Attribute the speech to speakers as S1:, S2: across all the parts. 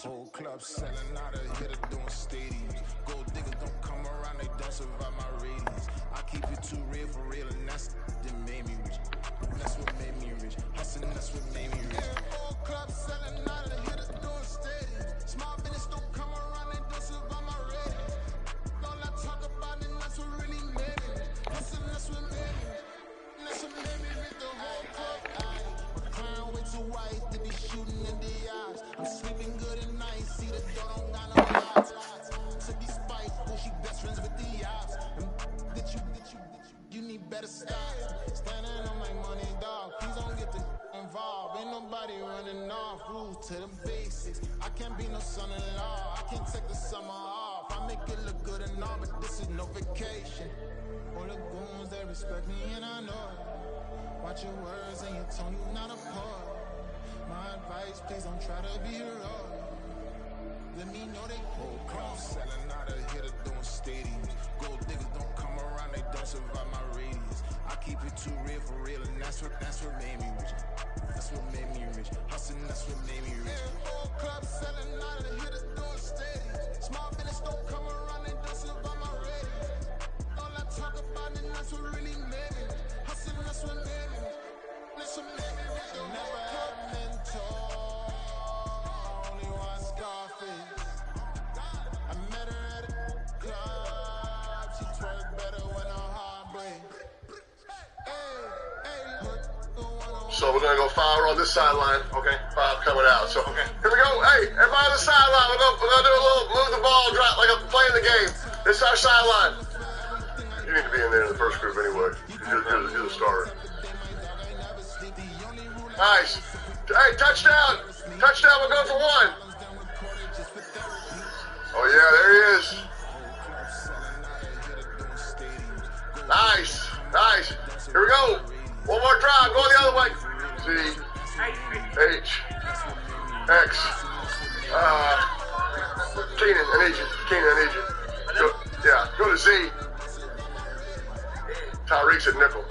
S1: Whole club selling out of here to doing stadiums. Gold diggers don't come around, they don't survive my ratings. I keep it too real for real, and that's that made me rich. That's what made me rich. Hustling, that's what made me rich. Whole club selling out of here to doing stadiums. Small business don't come around, they don't survive my ratings. All I talk about it, that's what really made me rich. Hustling, that's what made me rich. That's what made me rich. The whole club, my crown way too white to be shooting in the eyes. I'm sleeping good at night, see the door don't got no lights. To be spiteful, she best friends with the ops. You need better stop. Standing on my money, dog. Please don't get involved. Ain't nobody running off. Rules to the basics. I can't be no son-in-law. I can't take the summer off. I make it look good and all, but this is no vacation. All the goons, they respect me and I know it. Watch your words and your tone, you not a poet. My advice, please don't try to be heroic. Let me know they whole crowd selling out of here to doing stadiums. Gold diggers don't come around, they don't survive my radius. I keep it too real for real, and that's what made me rich. That's what made me rich. Hustling, that's what made me rich. Whole club selling out of here to doing stadiums. Small business don't come around, they don't survive my radius. All I talk about it, that's what really made me rich. Hustling, that's what made me rich. That's what made me rich. Never had a mentor.
S2: So we're gonna go foul on this sideline. Okay, foul coming out. So okay, here we go. Hey, everybody on the sideline. We're gonna do a little move the ball, drop like I'm playing the game. This is our sideline. You need to be in there in the first group anyway. You're the starter. Nice. Hey, touchdown! Touchdown. We're going for one. Oh yeah, there he is. Nice, nice. Here we go. One more drive, go the other way. Z, H, X. Keenan, I need you. Keenan, I need you. Go, yeah, go to Z. Tyreek's at nickel.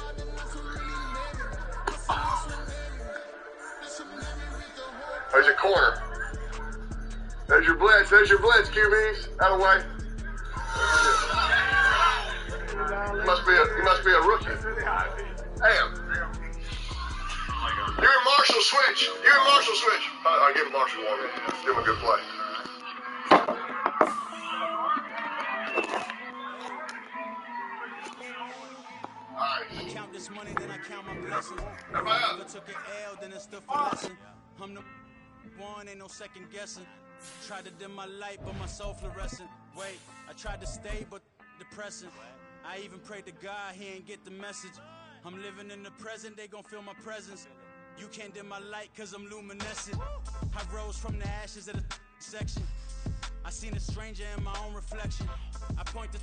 S2: There's your corner. There's your blitz. There's your blitz, QBs. Out of the way. You must be a rookie. Damn. You and Marshall switch. I give Marshall one. Give him a good play.
S3: I count this money, then I count my blessings. If I ever took an L, then it's still for lesson. I'm the one, ain't no second guessing. Tried to dim my light, but my soul fluorescent. Wait, I tried to stay, but depressing. I even prayed to God, he ain't get the message. I'm living in the present, they gon' feel my presence. You can't dim my light, cause I'm luminescent. I rose from the ashes of the section. I seen a stranger in my own reflection. I point the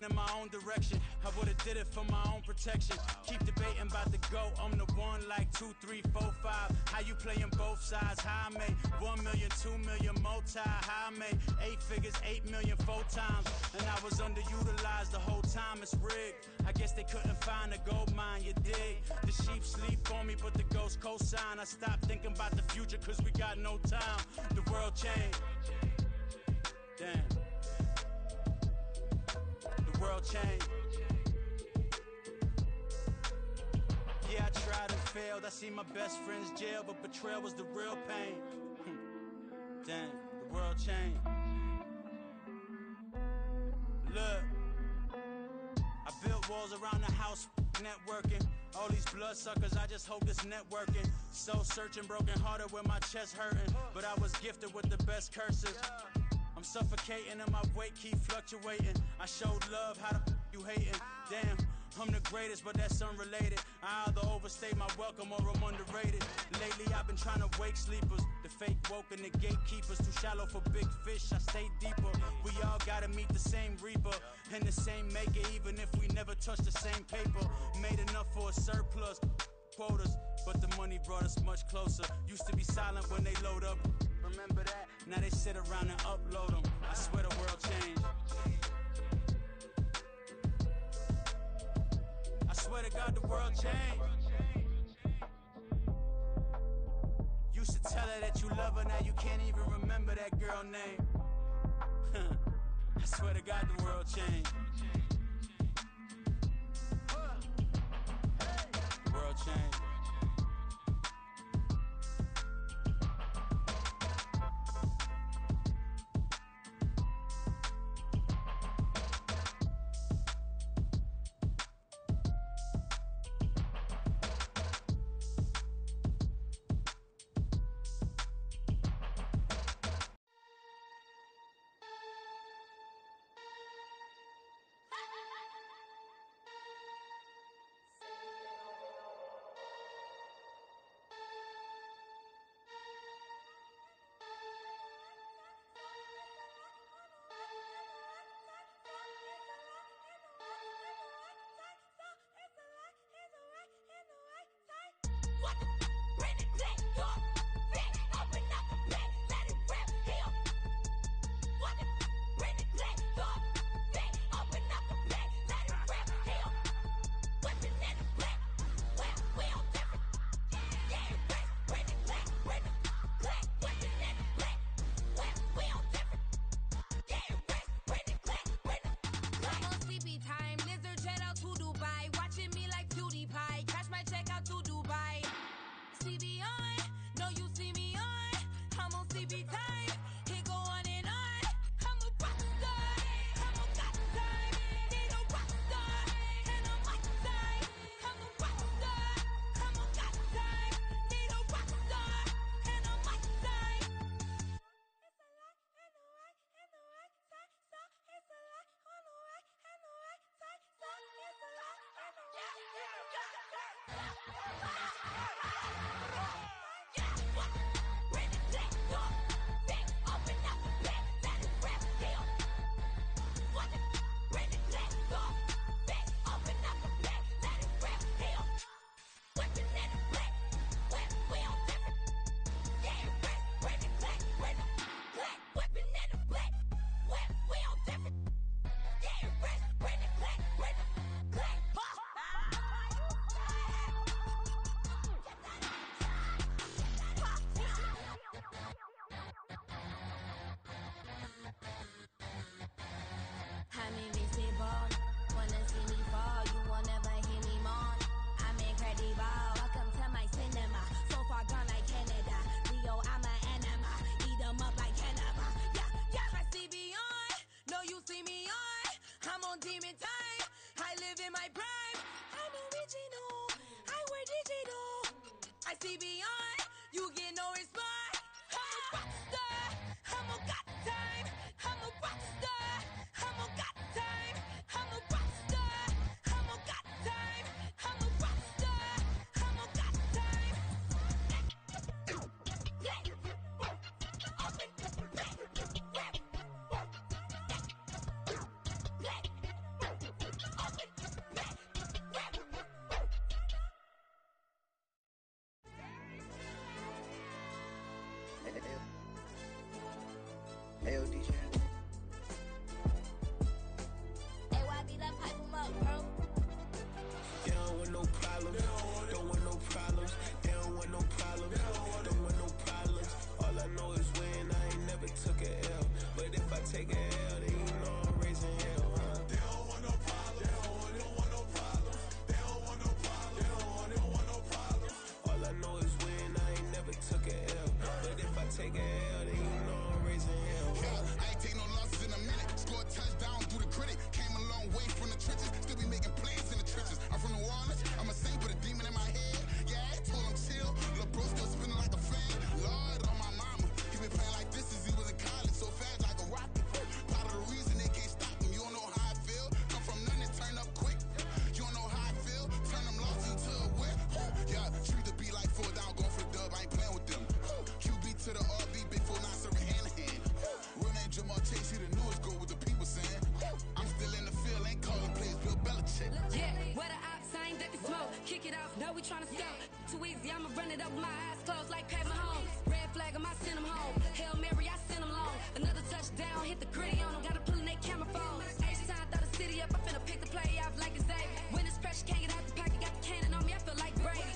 S3: in my own direction. I would've did it for my own protection. Keep debating about the GOAT. I'm the one like 2, 3, 4, 5. How you playing both sides? How I made 1 million, 2 million, multi. How I made 8 figures, 8 million, 4 times. And I was underutilized the whole time. It's rigged. I guess they couldn't find a gold mine, you dig? The sheep sleep on me, but the ghost cosign. I stopped thinking about the future, cause we got no time. The world changed. Damn. The world changed. Yeah, I tried and failed. I see my best friends jail, but betrayal was the real pain. Damn, the world changed. Look, I built walls around the house, networking. All these bloodsuckers, I just hope this networking. Soul searching, broken hearted with my chest hurting. But I was gifted with the best curses. I'm suffocating and my weight keep fluctuating. I showed love, how the you hating? Damn, I'm the greatest, but that's unrelated. I either overstay my welcome or I'm underrated. Lately I've been trying to wake sleepers. The fake woke and the gatekeepers. Too shallow for big fish, I stay deeper. We all gotta meet the same reaper and the same maker, even if we never touch the same paper. Made enough for a surplus quotas, but the money brought us much closer. Used to be silent when they load up. Remember that? Now they sit around and upload them. I swear the world changed. I swear to God the world changed. Used to tell her that you love her, now you can't even remember that girl name. I swear to God the world changed. The world changed.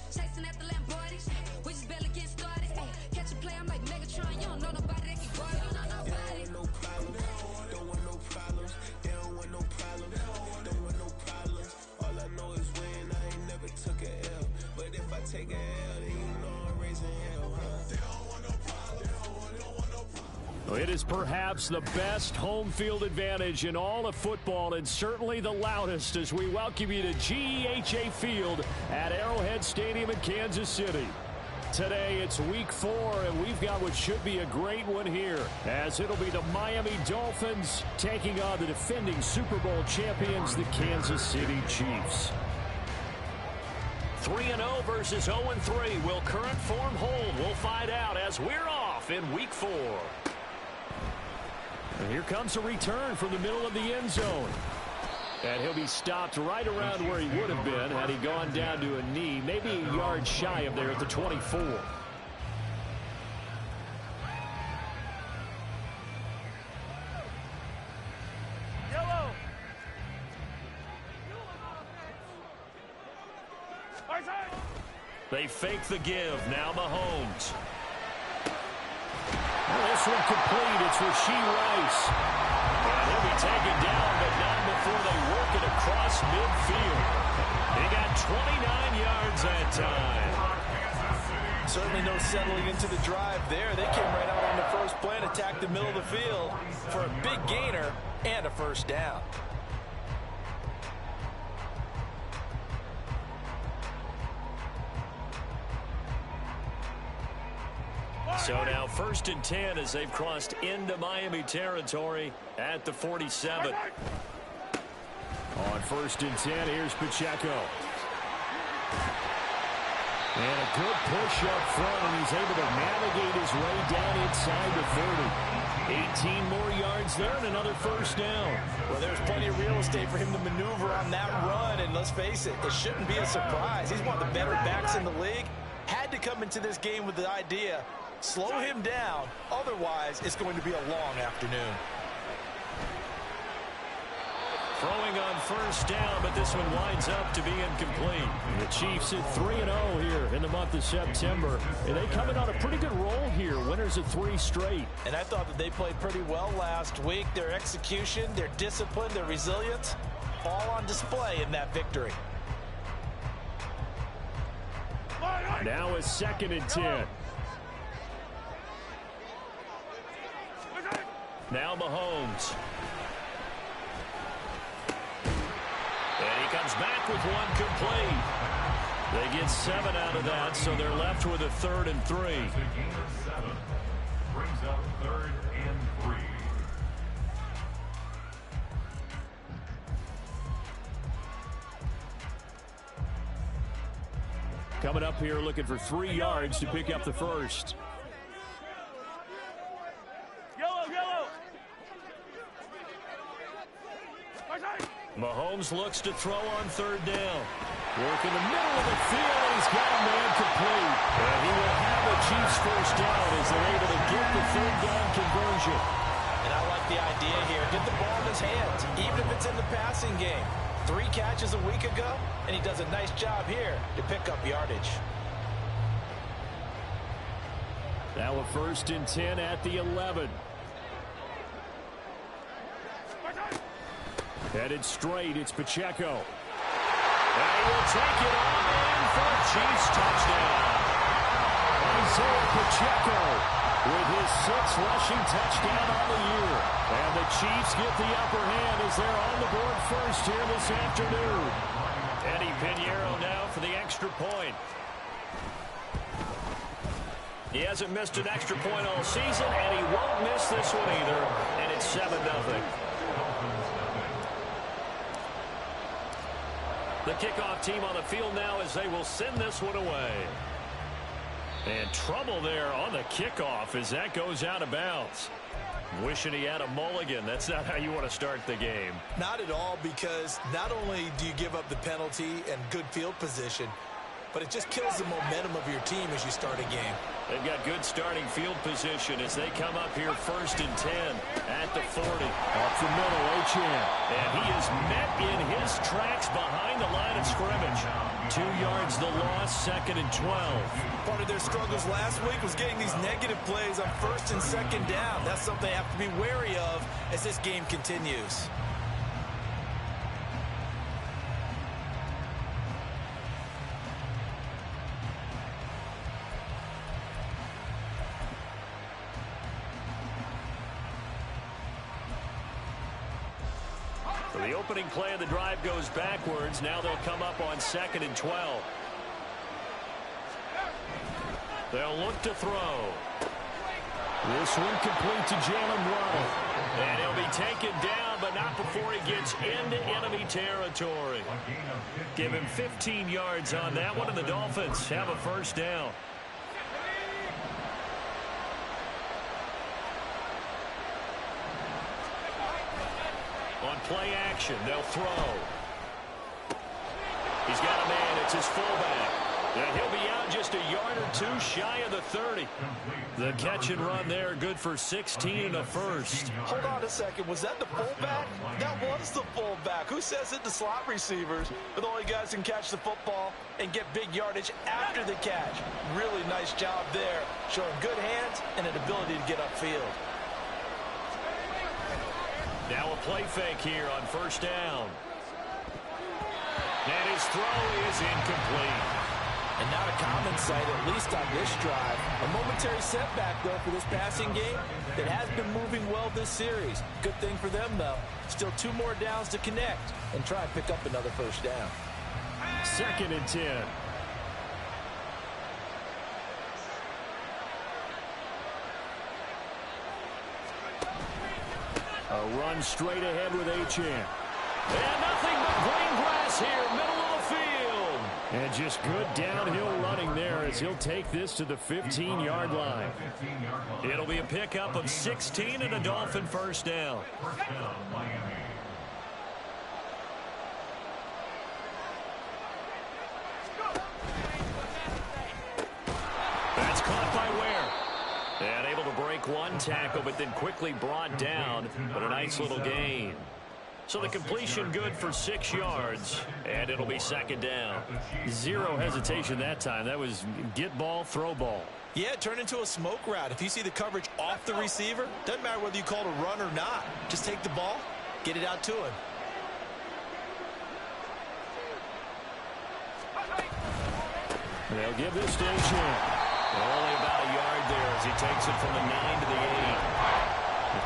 S4: Chasing at the Lamborghini, we just barely getting started. Catch a It is perhaps the best home field advantage in all of football and certainly the loudest as we welcome you to GEHA Field at Arrowhead Stadium in Kansas City. Today it's week 4 and we've got what should be a great one here as it'll be the Miami Dolphins taking on the defending Super Bowl champions, the Kansas City Chiefs.
S5: 3-0 versus 0-3. Will current form hold? We'll find out as we're off in week 4.
S4: And here comes a return from the middle of the end zone. And he'll be stopped right around where he would have been had he gone down to a knee, maybe a yard shy of there at the 24.
S6: Yellow.
S5: They fake the give. Now Mahomes.
S4: Well, this one complete. It's Rashee Rice. And he'll be taken down, but not before they work it across midfield. He got 29 yards that time.
S6: Certainly no settling into the drive there. They came right out on the first play and attacked the middle of the field for a big gainer and a first down.
S5: So now 1st and 10 as they've crossed into Miami territory at the 47.
S4: On 1st and 10, here's Pacheco. And a good push up front, and he's able to navigate his way down inside the 30. 18 more yards there and another first down.
S6: Well, there's plenty of real estate for him to maneuver on that run, and let's face it, it shouldn't be a surprise. He's one of the better backs in the league. Had to come into this game with the idea, slow him down, otherwise it's going to be a long afternoon.
S5: Throwing on first down, but this one winds up to be incomplete.
S4: The Chiefs at 3-0 here in the month of September. And they coming on a pretty good roll here. Winners of 3 straight.
S6: And I thought that they played pretty well last week. Their execution, their discipline, their resilience, all on display in that victory.
S4: Now a 2nd and 10.
S5: Now Mahomes. And he comes back with one complete. They get 7 out of that, so they're left with a 3rd and 3.
S7: Brings up 3rd and 3.
S4: Coming up here looking for 3 yards to pick up the first.
S5: Mahomes looks to throw on 3rd down.
S4: Work in the middle of the field, and he's got a man complete. And he will have a Chiefs first down as they're able to get the 3rd down conversion.
S6: And I like the idea here. Get the ball in his hands, even if it's in the passing game. 3 catches a week ago, and he does a nice job here to pick up yardage.
S4: Now a 1st and 10 at the 11. Headed straight, it's Pacheco.
S5: And he will take it on in for a Chiefs touchdown.
S4: Isaiah Pacheco with his 6th rushing touchdown on the year. And the Chiefs get the upper hand as they're on the board first here this afternoon.
S5: Eddie Pinheiro now for the extra point. He hasn't missed an extra point all season, and he won't miss this one either. And it's 7-0. The kickoff team on the field now as they will send this one away. And trouble there on the kickoff as that goes out of bounds. Wishing he had a mulligan. That's not how you want to start the game.
S6: Not at all, because not only do you give up the penalty and good field position, but it just kills the momentum of your team as you start a game.
S5: They've got good starting field position as they come up here 1st and 10 at the 40.
S4: Up the middle, Achane.
S5: And he is met in his tracks behind the line of scrimmage.
S4: 2 yards the loss, 2nd and 12.
S6: Part of their struggles last week was getting these negative plays on 1st and 2nd down. That's something they have to be wary of as this game continues.
S5: So the opening play of the drive goes backwards. Now they'll come up on 2nd and 12. They'll look to throw.
S4: This one complete to Jalen Waddle.
S5: And he'll be taken down, but not before he gets into enemy territory. Give him 15 yards on that one, and the Dolphins have a first down. On play action, they'll throw. He's got a man. It's his fullback. And he'll be out just a yard or two shy of the 30. The catch and run there, good for 16 and a first.
S6: Hold on a second. Was that the fullback? That was the fullback. Who says it? The slot receivers are the only guys who can catch the football and get big yardage after the catch. Really nice job there, showing good hands and an ability to get upfield.
S5: Now a play fake here on first down. And his throw is incomplete.
S6: And not a common sight, at least on this drive. A momentary setback, though, for this passing game that has been moving well this series. Good thing for them, though. Still 2 more downs to connect and try and pick up another first down.
S4: 2nd and 10. A run straight ahead with Achane.
S5: And nothing but green grass here, middle of the field.
S4: And just good downhill running there as he'll take this to the 15-yard line.
S5: It'll be a pickup of 16 and a Dolphin first down. That's caught by Ware. And able to break one tackle, but then quickly brought down. But a nice little gain. So the completion good for 6 yards, and it'll be 2nd down.
S4: Zero hesitation that time. That was get ball, throw ball.
S6: Yeah, it turned into a smoke route. If you see the coverage off the receiver, doesn't matter whether you call it a run or not. Just take the ball, get it out to him.
S4: They'll give this to Achane.
S5: Only about a yard there as he takes it from the 9 to the 8.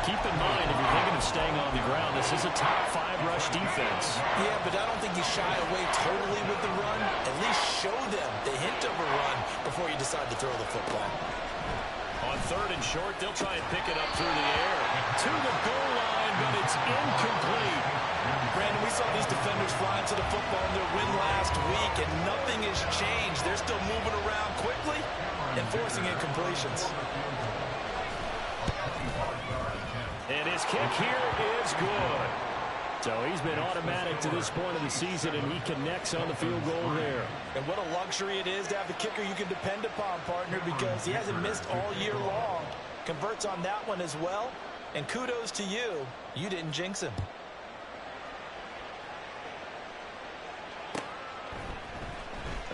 S4: Keep in mind, if you're thinking of staying on the ground, this is a top 5 rush defense.
S6: Yeah, but I don't think you shy away totally with the run. At least show them the hint of a run before you decide to throw the football.
S5: On 3rd and short, they'll try and pick it up through the air. To the goal line, but it's incomplete.
S6: Brandon, we saw these defenders flying to the football in their win last week, and nothing has changed. They're still moving around quickly and forcing incompletions.
S5: And his kick here is good.
S4: So he's been automatic to this point of the season, and he connects on the field goal there.
S6: And what a luxury it is to have a kicker you can depend upon, partner, because he hasn't missed all year long. Converts on that one as well. And kudos to you. You didn't jinx him.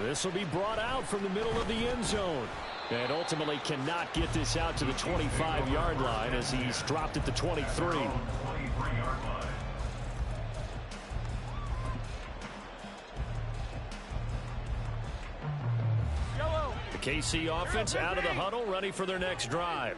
S4: This will be brought out from the middle of the end zone. And ultimately cannot get this out to the 25-yard line as he's dropped at the 23. The KC offense out of the huddle, ready for their next drive.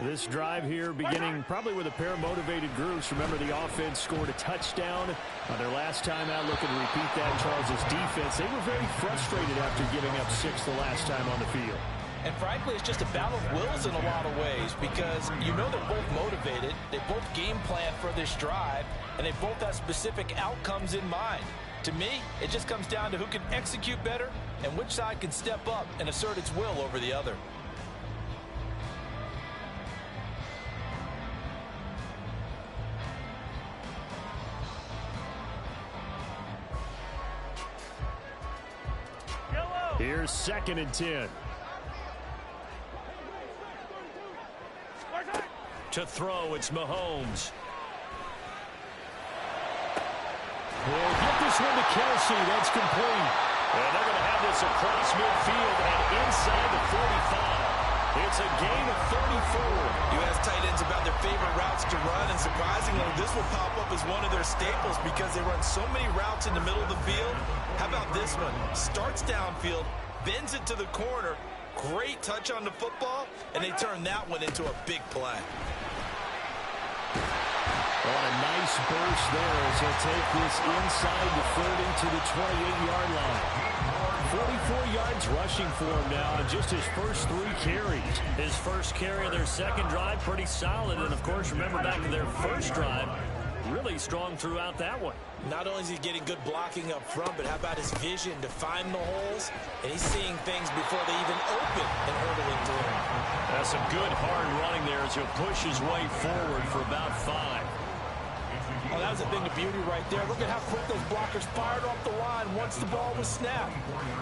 S4: This drive here beginning probably with a pair of motivated groups. Remember, the offense scored a touchdown on their last time out. Looking to repeat that. Charles's defense, they were very frustrated after giving up 6 the last time on the field.
S6: And frankly, it's just a battle of wills in a lot of ways because you know they're both motivated, they both game plan for this drive, and they both have specific outcomes in mind. To me, it just comes down to who can execute better and which side can step up and assert its will over the other.
S4: Here's 2nd and 10.
S5: To throw, it's Mahomes.
S4: We'll get this one to Kelsey. That's complete.
S5: And they're going to have this across midfield and inside the 45. It's a gain of 34.
S6: You ask tight ends about their favorite routes to run, and surprisingly, this will pop up as one of their staples because they run so many routes in the middle of the field. How about this one? Starts downfield, bends it to the corner, great touch on the football, and they turn that one into a big play.
S4: On a nice burst there as he'll take this inside the 30 to the 28-yard line. 44 yards rushing for him now in just his first 3 carries.
S5: His first carry of their second drive, pretty solid. And, of course, remember back to their first drive, really strong throughout that one.
S6: Not only is he getting good blocking up front, but how about his vision to find the holes? And he's seeing things before they even open and hurdling through them.
S5: That's some good hard running there as he'll push his way forward for about 5.
S6: Oh, that was a thing of beauty right there. Look at how quick those blockers fired off the line once the ball was snapped.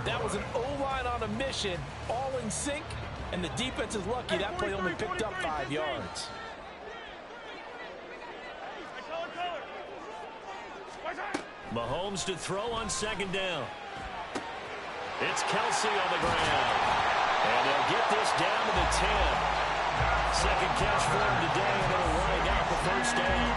S6: That was an O-line on a mission, all in sync, and the defense is lucky that play only picked up 5 yards.
S5: Mahomes to throw on second down. It's Kelsey on the ground. And they'll get this down to the 10. Second catch for him today, and they'll wind out the first down.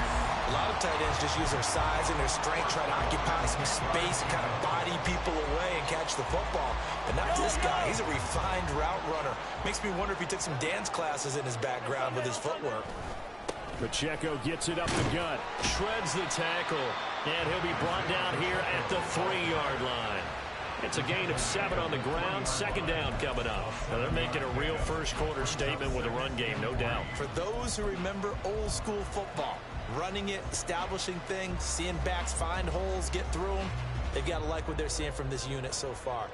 S6: A lot of tight ends just use their size and their strength, try to occupy some space and kind of body people away and catch the football. But not this guy. He's a refined route runner. Makes me wonder if he took some dance classes in his background with his footwork.
S4: Pacheco gets it up the gut.
S5: Shreds the tackle. And he'll be brought down here at the 3-yard line. It's a gain of 7 on the ground. Second down coming up. Now they're making a real first-quarter statement with a run game, no doubt.
S6: For those who remember old-school football, running it, establishing things, seeing backs find holes, get through them, they've got to like what they're seeing from this unit so far.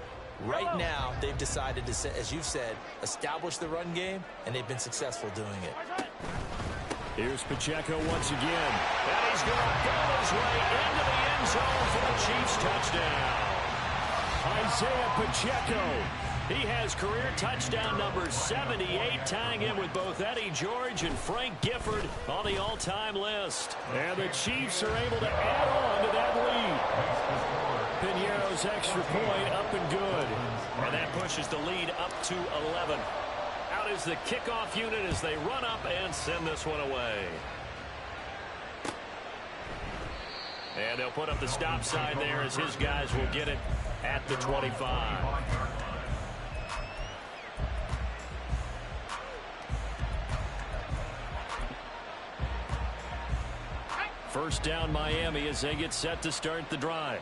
S6: Right now, they've decided to, as you've said, establish the run game, and they've been successful doing it.
S4: Here's Pacheco once again.
S5: And he's going to go his way into the end zone for the Chiefs touchdown.
S4: Isaiah Pacheco.
S5: He has career touchdown number 78, tying him with both Eddie George and Frank Gifford on the all-time list.
S4: And the Chiefs are able to add on to that lead. Piñeiro's extra point up and good.
S5: And that pushes the lead up to 11. Out is the kickoff unit as they run up and send this one away. And they'll put up the stop sign there as his guys will get it at the 25.
S4: First down Miami as they get set to start the drive.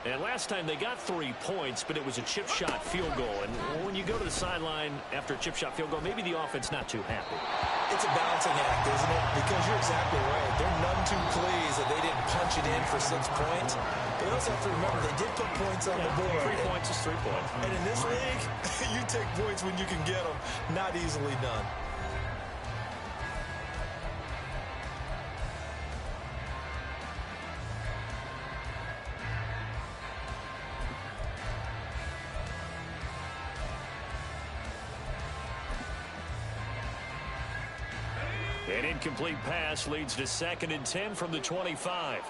S5: And last time they got 3 points, but it was a chip shot field goal. And when you go to the sideline after a chip shot field goal, maybe the offense not too happy.
S6: It's a balancing act, isn't it? Because you're exactly right. They're none too pleased that they didn't punch it in for 6 points. But you also have to remember they did put points on the board.
S5: 3 points is 3 points.
S6: And in this league, you take points when you can get them. Not easily done.
S5: An incomplete pass leads to 2nd and 10 from the 25.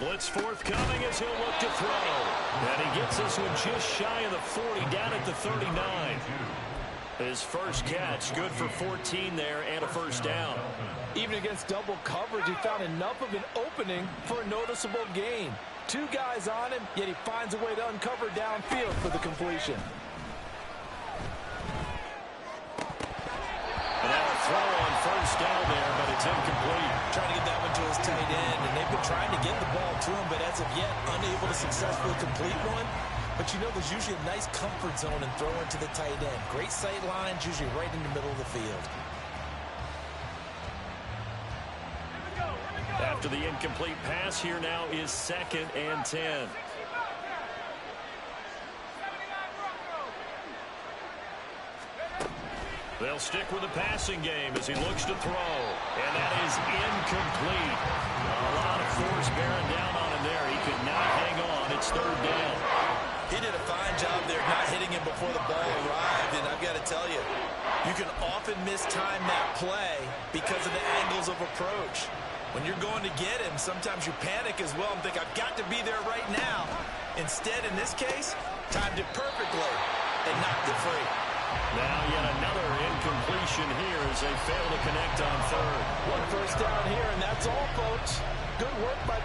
S5: Blitz forthcoming as he'll look to throw. And he gets this one just shy of the 40, down at the 39. His first catch, good for 14 there and a first down.
S6: Even against double coverage, he found enough of an opening for a noticeable gain. 2 guys on him, yet he finds a way to uncover downfield for the completion.
S5: And now a throw on first down there, but it's incomplete.
S6: Trying to get that one to his tight end, and they've been trying to get the ball to him, but as of yet, unable to successfully complete one. But you know there's usually a nice comfort zone in throwing to the tight end. Great sight lines, usually right in the middle of the field.
S5: After the incomplete pass, here now is 2nd and 10. They'll stick with the passing game as he looks to throw. And that is incomplete. A lot of force bearing down on him there. He could not hang on. It's 3rd down.
S6: He did a fine job there not hitting him before the ball arrived. And I've got to tell you, you can often mistime that play because of the angles of approach. When you're going to get him, sometimes you panic as well and think, I've got to be there right now. Instead, in this case, timed it perfectly and knocked it free.
S5: Now yet another incompletion here as they fail to connect on 3rd.
S6: One first down here, and that's all, folks. Good work by...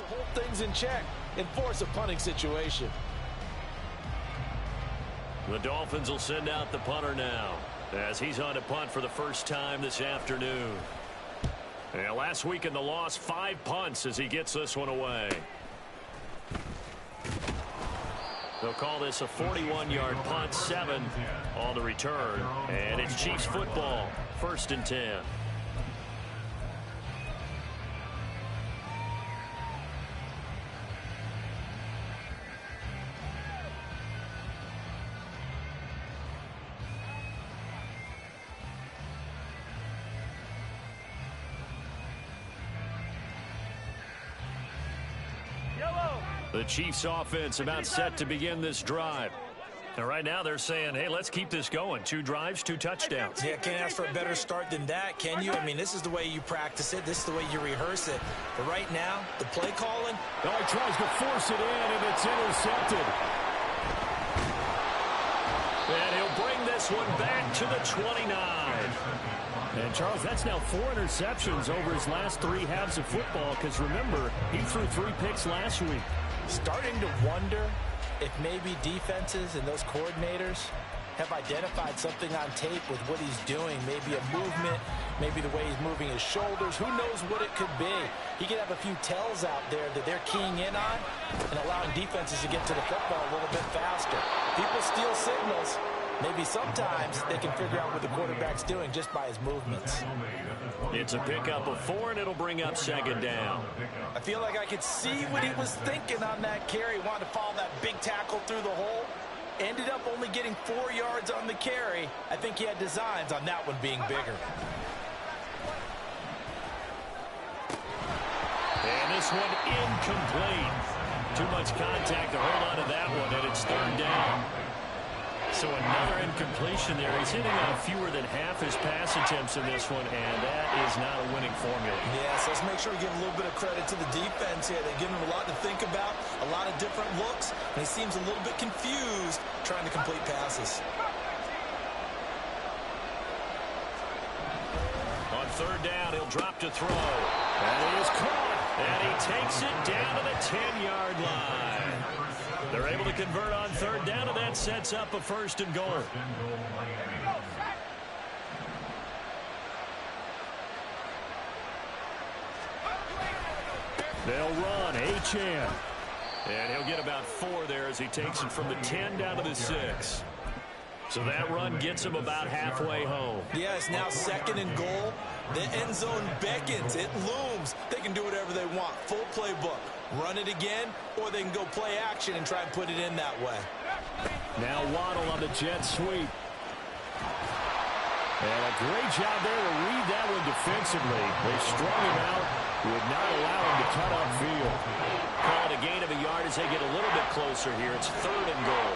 S6: to hold things in check and force a punting situation.
S5: The Dolphins will send out the punter now as he's on to punt for the first time this afternoon. And last week in the loss, 5 punts as he gets this one away. They'll call this a 41-yard punt, 7 on the return. And it's Chiefs football, 1st and 10. The Chiefs offense about set to begin this drive. And right now they're saying, hey, let's keep this going. 2 drives, 2 touchdowns.
S6: Yeah, can't ask for a better start than that, can you? I mean, this is the way you practice it. This is the way you rehearse it. But right now, the play calling.
S4: Oh, he tries to force it in, and it's intercepted.
S5: And he'll bring this one back to the 29.
S4: And, Charles, that's now 4 interceptions over his last 3 halves of football because, remember, he threw 3 picks last week.
S6: Starting to wonder if maybe defenses and those coordinators have identified something on tape with what he's doing. Maybe a movement, maybe the way he's moving his shoulders. Who knows what it could be? He could have a few tells out there that they're keying in on and allowing defenses to get to the football a little bit faster. People steal signals. Maybe sometimes they can figure out what the quarterback's doing just by his movements.
S5: It's a pickup of 4, and it'll bring up 2nd down.
S6: I feel like I could see what he was thinking on that carry. Wanted to follow that big tackle through the hole. Ended up only getting 4 yards on the carry. I think he had designs on that one being bigger.
S5: And this one incomplete. Too much contact to hold on to that one, and it's 3rd down. So another incompletion there. He's hitting on fewer than half his pass attempts in this one, and that is not a winning formula.
S6: Yes, let's make sure we give a little bit of credit to the defense here. They're giving him a lot to think about, a lot of different looks, and he seems a little bit confused trying to complete passes.
S5: On 3rd down, he'll drop to throw. And he is caught, and he takes it down to the 10-yard line. They're able to convert on 3rd down, and that sets up a 1st and goal.
S4: They'll run, Achane.
S5: And he'll get about 4 there as he takes it from the 10 down to the 6. So that run gets him about halfway home.
S6: Yeah, it's now 2nd and goal. The end zone beckons. It looms. They can do whatever they want. Full playbook. Run it again, or they can go play action and try and put it in that way.
S4: Now Waddle on the jet sweep. And a great job there to read that one defensively. They strung him out, would not allow him to cut upfield.
S5: Call it a gain of a yard as they get a little bit closer here. It's 3rd and goal.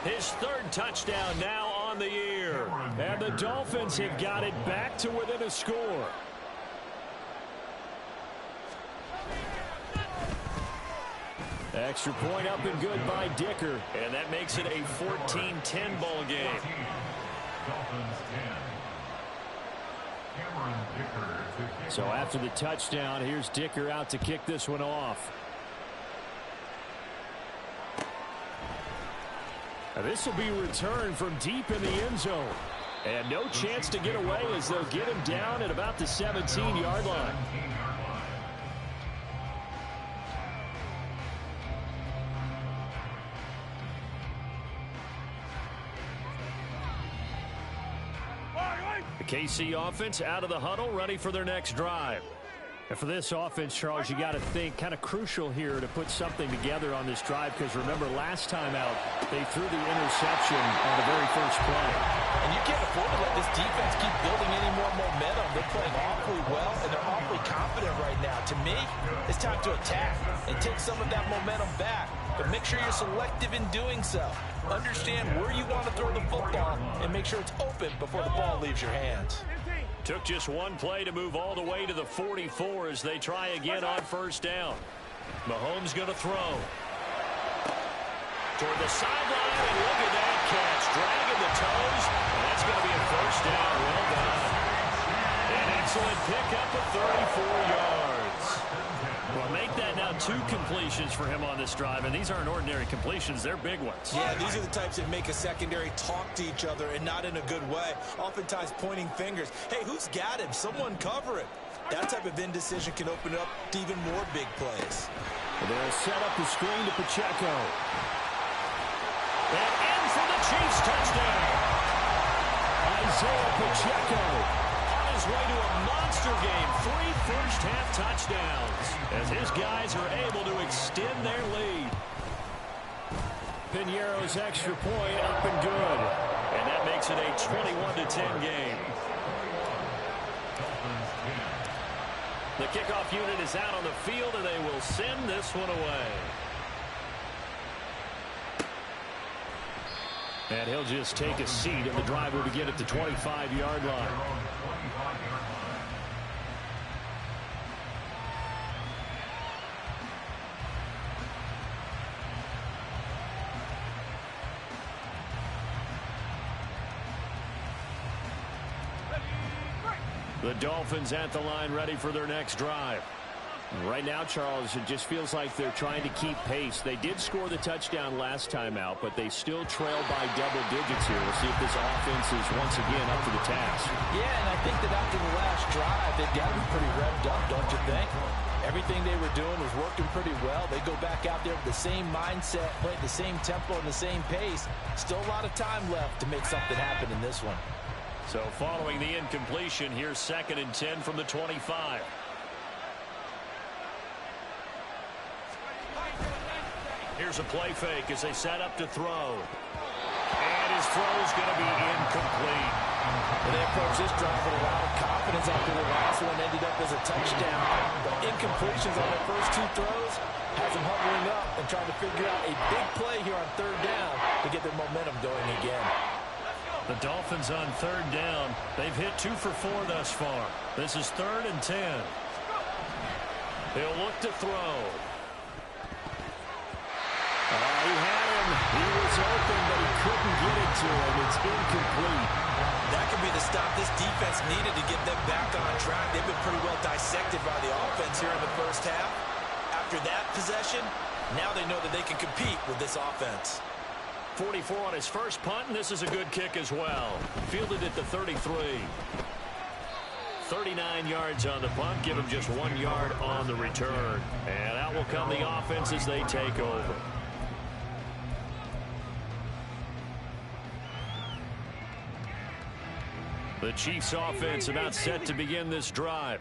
S5: His 3rd touchdown now on the year.
S4: And the Dolphins have got it back to within a score. Extra point up and good by Dicker.
S5: And that makes it a 14-10 ball game.
S4: So after the touchdown, here's Dicker out to kick this one off. This will be returned from deep in the end zone. And no chance to get away as they'll get him down at about the 17-yard line. The KC offense out of the huddle, ready for their next drive. And for this offense, Charles, you got to think kind of crucial here to put something together on this drive because remember last time out they threw the interception on the very first play.
S6: And you can't afford to let this defense keep building any more momentum. They're playing awfully well and they're awfully confident right now. To me, it's time to attack and take some of that momentum back. But make sure you're selective in doing so. Understand where you want to throw the football and make sure it's open before the ball leaves your hands.
S5: Took just one play to move all the way to the 44 as they try again on 1st down. Mahomes going to throw. toward the sideline, and look at that catch. Dragging the toes, and that's going to be a first down. Well done. An excellent pickup of 34 yards. Well, make that now 2 completions for him on this drive, and these aren't ordinary completions. They're big ones.
S6: Yeah, these are the types that make a secondary talk to each other, and not in a good way. Oftentimes pointing fingers. Hey, who's got him? Someone cover him. That type of indecision can open up to even more big plays.
S4: They'll set up the screen to Pacheco. And in for the Chiefs touchdown. Isaiah Pacheco on his way to a monster game. 3 first-half touchdowns as his guys are able to extend their lead. Piñeiro's extra point up and good.
S5: And that makes it a 21-10 game. The kickoff unit is out on the field, and they will send this one away.
S4: And he'll just take a seat, and the drive will begin at the 25-yard line. The Dolphins at the line, ready for their next drive. Right now, Charles, it just feels like they're trying to keep pace. They did score the touchdown last time out, but they still trail by double digits here. We'll see if this offense is once again up to the task.
S6: Yeah, and I think that after the last drive, they've got to be pretty revved up, don't you think? Everything they were doing was working pretty well. They go back out there with the same mindset, play at the same tempo and the same pace. Still a lot of time left to make something happen in this one.
S5: So following the incompletion, here's 2nd and 10 from the 25. Here's a play fake as they set up to throw. And his throw's going to be incomplete.
S6: And they approach this drive with a lot of confidence after the last one ended up as a touchdown. But incompletions on their first 2 throws has them hovering up and trying to figure out a big play here on 3rd down to get their momentum going again.
S5: The Dolphins on 3rd down. They've hit 2 for 4 thus far. This is 3rd and 10. He'll look to throw.
S4: He had him. He was open, but he couldn't get it to him. It's incomplete.
S6: That could be the stop this defense needed to get them back on track. They've been pretty well dissected by the offense here in the first half. After that possession, now they know that they can compete with this offense.
S5: 44 on his first punt, and this is a good kick as well. Fielded at the 33. 39 yards on the punt, give him just 1 yard on the return. And out will come the offense as they take over. The Chiefs offense about set to begin this drive.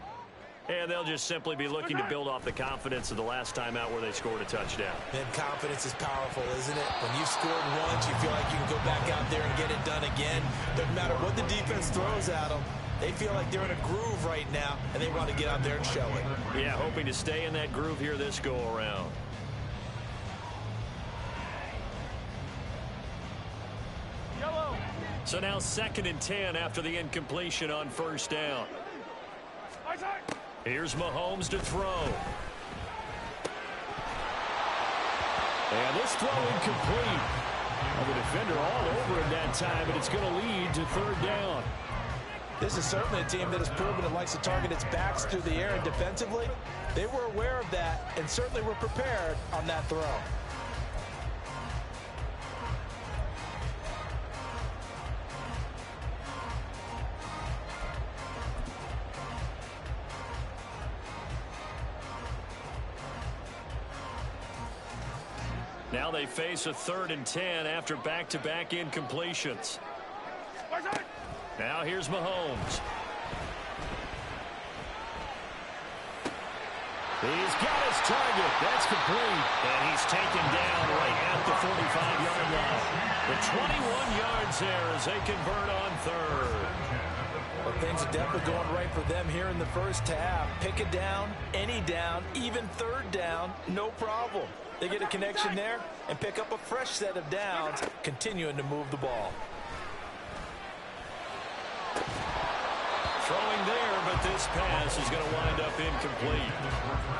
S5: And they'll just simply be looking to build off the confidence of the last time out where they scored a touchdown.
S6: And confidence is powerful, isn't it? When you've scored once, you feel like you can go back out there and get it done again. Doesn't matter what the defense throws at them. They feel like they're in a groove right now, and they want to get out there and show it.
S5: Yeah, hoping to stay in that groove here this go-around. So now 2nd and 10 after the incompletion on 1st down. Here's Mahomes to throw.
S4: And this throw incomplete. The defender all over him that time, but it's going to lead to 3rd down.
S6: This is certainly a team that has proven it likes to target its backs through the air, and defensively, they were aware of that and certainly were prepared on that throw.
S5: Now they face a 3rd and 10 after back-to-back incompletions. Now here's Mahomes.
S4: He's got his target. That's complete.
S5: And he's taken down right at the 45-yard line. The 21 yards there as they convert on 3rd.
S6: Well, things are definitely going right for them here in the first half. Pick it down, any down, even 3rd down, no problem. They get a connection there and pick up a fresh set of downs, continuing to move the ball.
S5: throwing there, but this pass is going to wind up incomplete.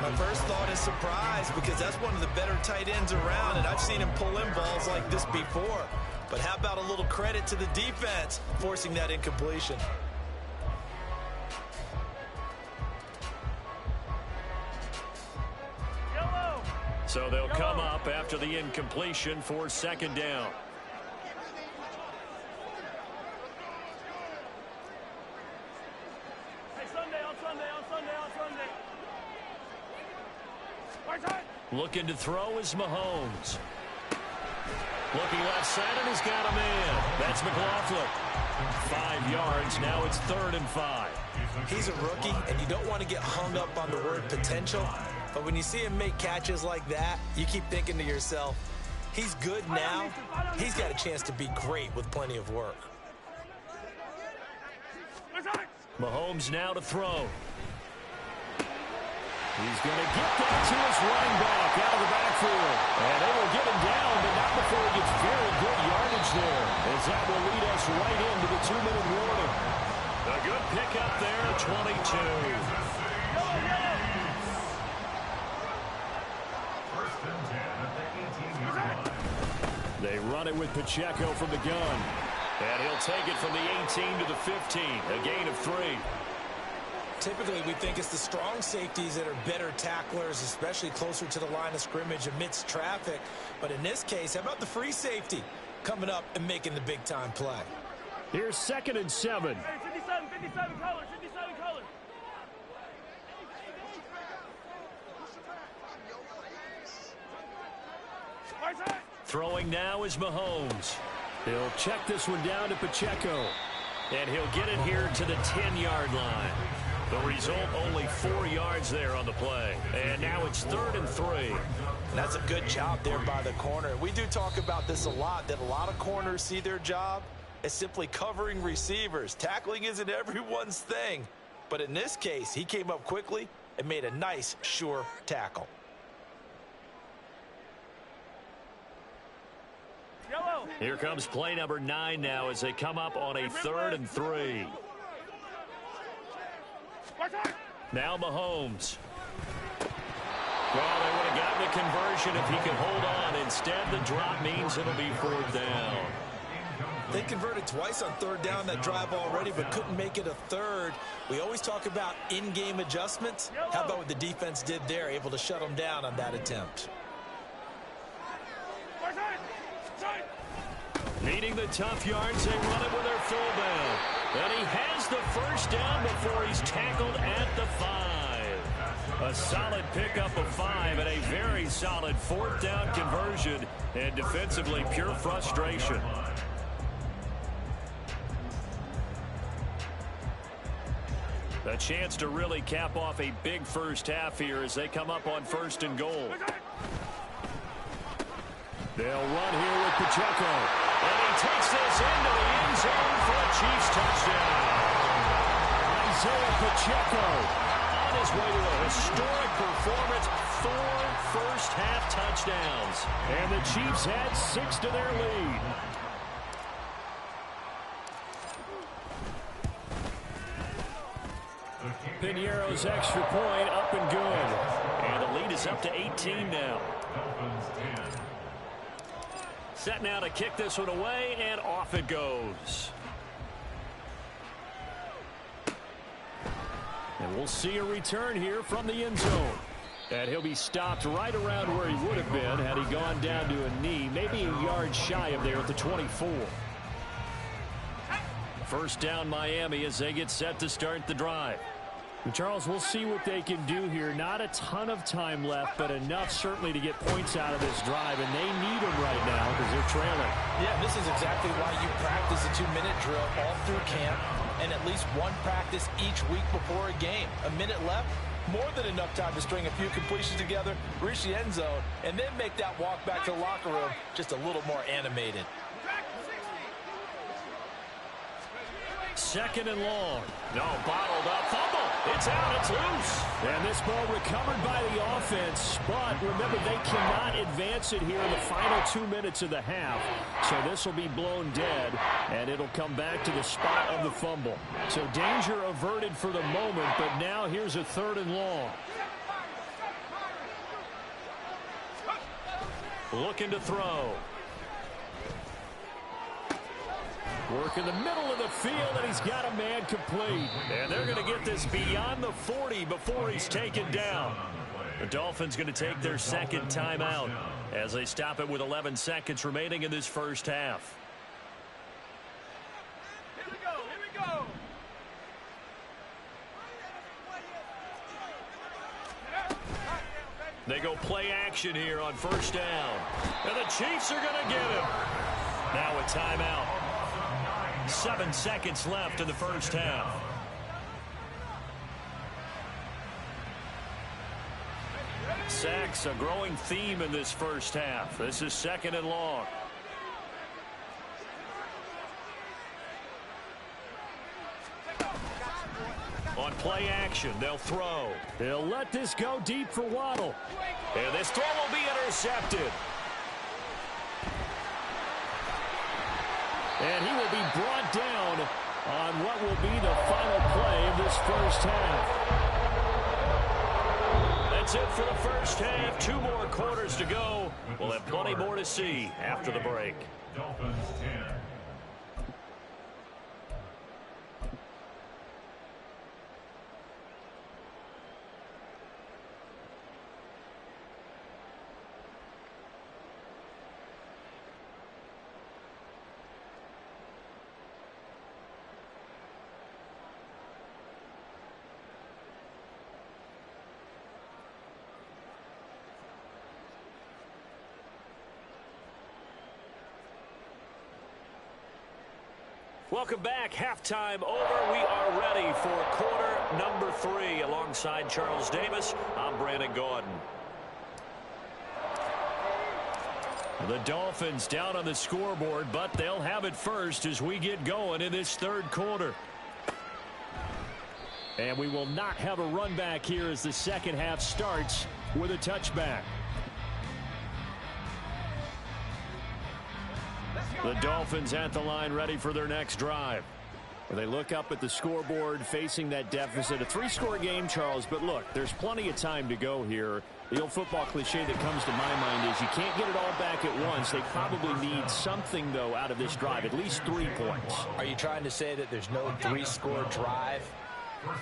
S6: My first thought is surprise, because that's one of the better tight ends around, and I've seen him pull in balls like this before. But how about a little credit to the defense forcing that incompletion?
S5: So they'll come up after the incompletion for second down. Looking to throw is Mahomes. Looking left side, and he's got a man. That's McLaughlin. 5 yards. Now it's 3rd and 5.
S6: He's a rookie, and you don't want to get hung up on the word potential. But when you see him make catches like that, you keep thinking to yourself, he's good now. He's got a chance to be great with plenty of work.
S5: Mahomes now to throw. He's going to get that to his running back out of the backfield. And they will get him down, but not before he gets very good yardage there, as that will lead us right into the 2-minute warning. A good pickup there at 22. They run it with Pacheco from the gun. And he'll take it from the 18 to the 15, a gain of 3.
S6: Typically, we think it's the strong safeties that are better tacklers, especially closer to the line of scrimmage amidst traffic. But in this case, how about the free safety coming up and making the big-time play?
S4: Here's 2nd and 7.
S8: Hey, 57 colors, 57 colors.
S5: Throwing now is Mahomes. He'll check this one down to Pacheco. And he'll get it here to the 10-yard line. The result, only 4 yards there on the play. And now it's 3rd and 3.
S6: And that's a good job there by the corner. We do talk about this a lot, that a lot of corners see their job as simply covering receivers. Tackling isn't everyone's thing. But in this case, he came up quickly and made a nice, sure tackle.
S5: Here comes play number 9 now as they come up on a 3rd and 3. Now Mahomes. Well, they would have gotten the conversion if he could hold on. Instead, the drop means it'll be 4th down.
S6: They converted twice on 3rd down that drive already, but couldn't make it a 3rd. We always talk about in-game adjustments. How about what the defense did there, able to shut them down on that attempt?
S5: Needing the tough yards, they run it with their fullback. And he has the first down before he's tackled at the 5. A solid pickup of 5 and a very solid 4th down conversion. And defensively, pure frustration. A chance to really cap off a big first half here as they come up on 1st and goal. They'll run here with Pacheco. And he takes this into the end zone for a Chiefs touchdown. Isaiah Pacheco on his way to a historic performance. 4 first-half touchdowns. And the Chiefs add 6 to their lead. Piñeiro's extra point up and good. And the lead is up to 18 now. Set now to kick this one away, and off it goes. And we'll see a return here from the end zone. And he'll be stopped right around where he would have been had he gone down to a knee, maybe a yard shy of there at the 24. First down Miami as they get set to start the drive. And Charles, we'll see what they can do here. Not a ton of time left, but enough certainly to get points out of this drive, and they need them right now because they're trailing.
S6: Yeah, this is exactly why you practice a 2-minute drill all through camp and at least one practice each week before a game. A minute left, more than enough time to string a few completions together, reach the end zone, and then make that walk back to the locker room just a little more animated.
S5: 2nd and long. No, bottled up. Fumble. It's out. It's loose.
S4: And this ball recovered by the offense, but remember, they cannot advance it here in the final 2 minutes of the half. So this will be blown dead, and it'll come back to the spot of the fumble. So danger averted for the moment, but now here's a 3rd and long.
S5: Looking to throw.
S4: Work in the middle of the field, and he's got a man complete.
S5: And they're going to get this beyond the 40 before he's taken down. The Dolphins going to take their 2nd timeout as they stop it with 11 seconds remaining in this first half.
S8: Here we go, here we go.
S5: They go play action here on 1st down. And the Chiefs are going to get him. Now a timeout. 7 seconds left in the first half. Sacks, a growing theme in this first half. This is 2nd and long. On play action, they'll throw.
S4: They'll let this go deep for Waddle.
S5: And this throw will be intercepted.
S4: And he will be brought down on what will be the final play of this first half.
S5: That's it for the first half. 2 more quarters to go. We'll have plenty more to see after the break.
S7: Dolphins 10.
S5: Welcome back. Halftime over. We are ready for quarter number 3. Alongside Charles Davis, I'm Brandon Gordon.
S4: The Dolphins down on the scoreboard, but they'll have it first as we get going in this 3rd quarter. And we will not have a run back here as the 2nd half starts with a touchback. The Dolphins at the line ready for their next drive. They look up at the scoreboard facing that deficit. A 3-score game, Charles, but look, there's plenty of time to go here. The old football cliche that comes to my mind is you can't get it all back at once. They probably need something, though, out of this drive, at least 3 points.
S6: Are you trying to say that there's no 3-score drive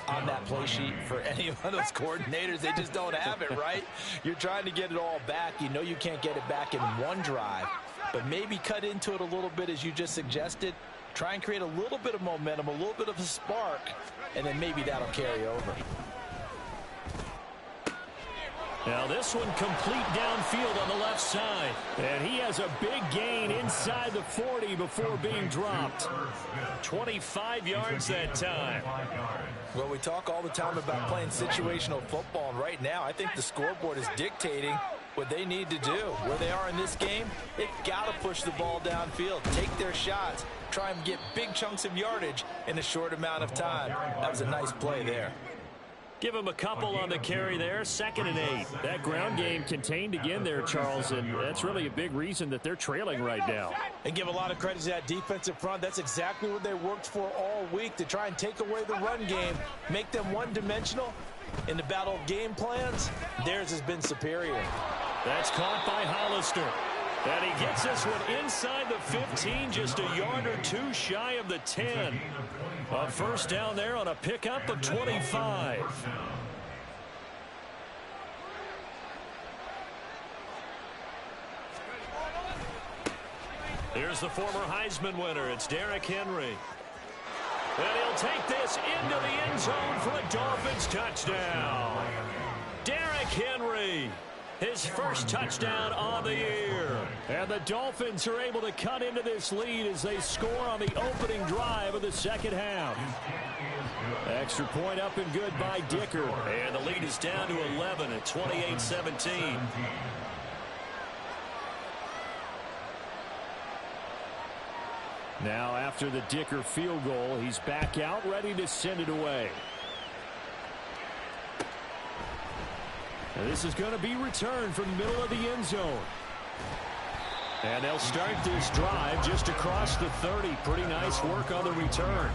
S6: on that play sheet for any of those coordinators? They just don't have it, right? You're trying to get it all back. You know you can't get it back in one drive. But maybe cut into it a little bit, as you just suggested. Try and create a little bit of momentum, a little bit of a spark, and then maybe that'll carry over.
S4: Now this one complete downfield on the left side. And he has a big gain inside the 40 before being dropped.
S5: 25 yards that time.
S6: Well, we talk all the time about playing situational football, and right now I think the scoreboard is dictating what they need to do. Where they are in this game, they've got to push the ball downfield, take their shots, try and get big chunks of yardage in a short amount of time. That was a nice play there.
S5: Give him a couple on the carry there. 2nd and 8.
S4: That ground game contained again there, Charles, and that's really a big reason that they're trailing right now.
S6: And give a lot of credit to that defensive front. That's exactly what they worked for all week, to try and take away the run game, make them one-dimensional. In the battle of game plans, theirs has been superior.
S5: That's caught by Hollister. And he gets this one inside the 15, just a yard or 2 shy of the 10. A 1st down there on a pickup of 25. Here's the former Heisman winner. It's Derrick Henry. And he'll take this into the end zone for a Dolphins touchdown. Derrick Henry, his 1st touchdown on the year.
S4: And the Dolphins are able to cut into this lead as they score on the opening drive of the 2nd half. Extra point up and good by Dicker.
S5: And the lead is down to 11 at 28-17.
S4: Now after the Dicker field goal, he's back out ready to send it away. And this is going to be returned from the middle of the end zone. And they'll start this drive just across the 30. Pretty nice work on the return.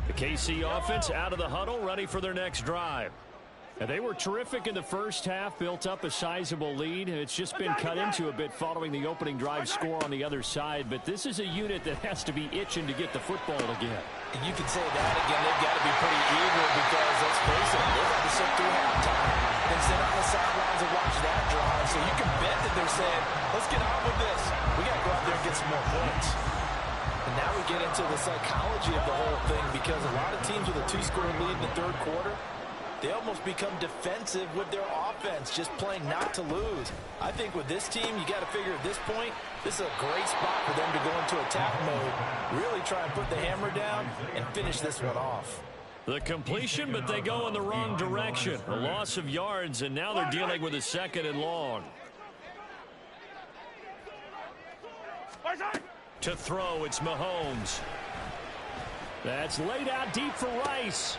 S4: The KC offense out of the huddle, ready for their next drive. And they were terrific in the first half, built up a sizable lead. It's just been cut into a bit following the opening drive score on the other side. But this is a unit that has to be itching to get the football again.
S6: And you can say that again. They've got to be pretty eager because, let's face it, they've had to sit through halftime and sit on the sidelines and watch that drive. So you can bet that they're saying, let's get on with this. We got to go out there and get some more points. And now we get into the psychology of the whole thing because a lot of teams with a 2-score lead in the third quarter, they almost become defensive with their offense, just playing not to lose. I think with this team, you got to figure at this point, this is a great spot for them to go into attack mode, really try and put the hammer down and finish this one off.
S4: The completion, but they go in the wrong direction. A loss of yards, and now they're dealing with a 2nd and long. To throw, it's Mahomes. That's laid out deep for Rice.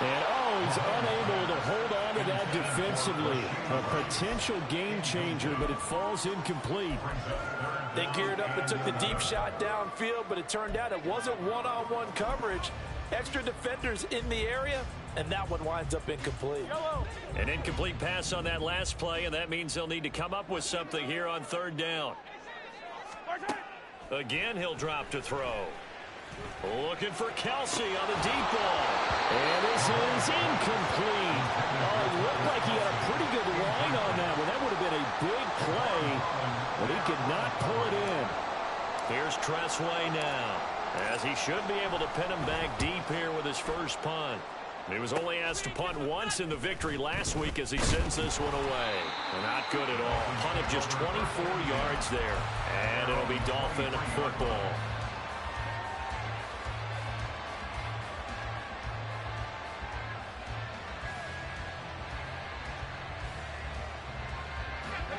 S4: And, he's unable to hold on to that defensively. A potential game changer, but it falls incomplete.
S6: They geared up and took the deep shot downfield, but it turned out it wasn't one-on-one coverage. Extra defenders in the area, and that one winds up incomplete.
S4: An incomplete pass on that last play, and that means they'll need to come up with something here on 3rd down. Again, he'll drop to throw. Looking for Kelsey on the deep ball. And this is incomplete. It looked like he had a pretty good line on that one. That would have been a big play, but he could not pull it in. Here's Tressway now, as he should be able to pin him back deep here with his first punt. He was only asked to punt once in the victory last week as he sends this one away. Not good at all. Punt of just 24 yards there. And it'll be Dolphin football.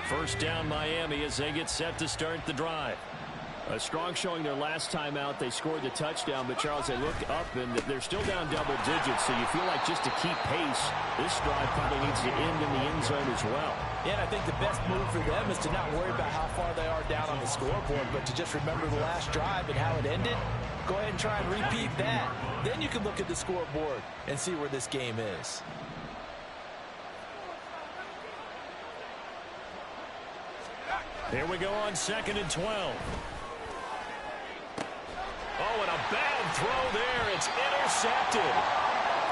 S4: First down Miami as they get set to start the drive. A strong showing their last time out. They scored the touchdown, but Charles, they look up and they're still down double digits, so you feel like just to keep pace, this drive probably needs to end in the end zone as well.
S6: Yeah, and I think the best move for them is to not worry about how far they are down on the scoreboard, but to just remember the last drive and how it ended. Go ahead and try and repeat that. Then you can look at the scoreboard and see where this game is.
S4: Here we go on 2nd and 12. Oh, and a bad throw there. It's intercepted.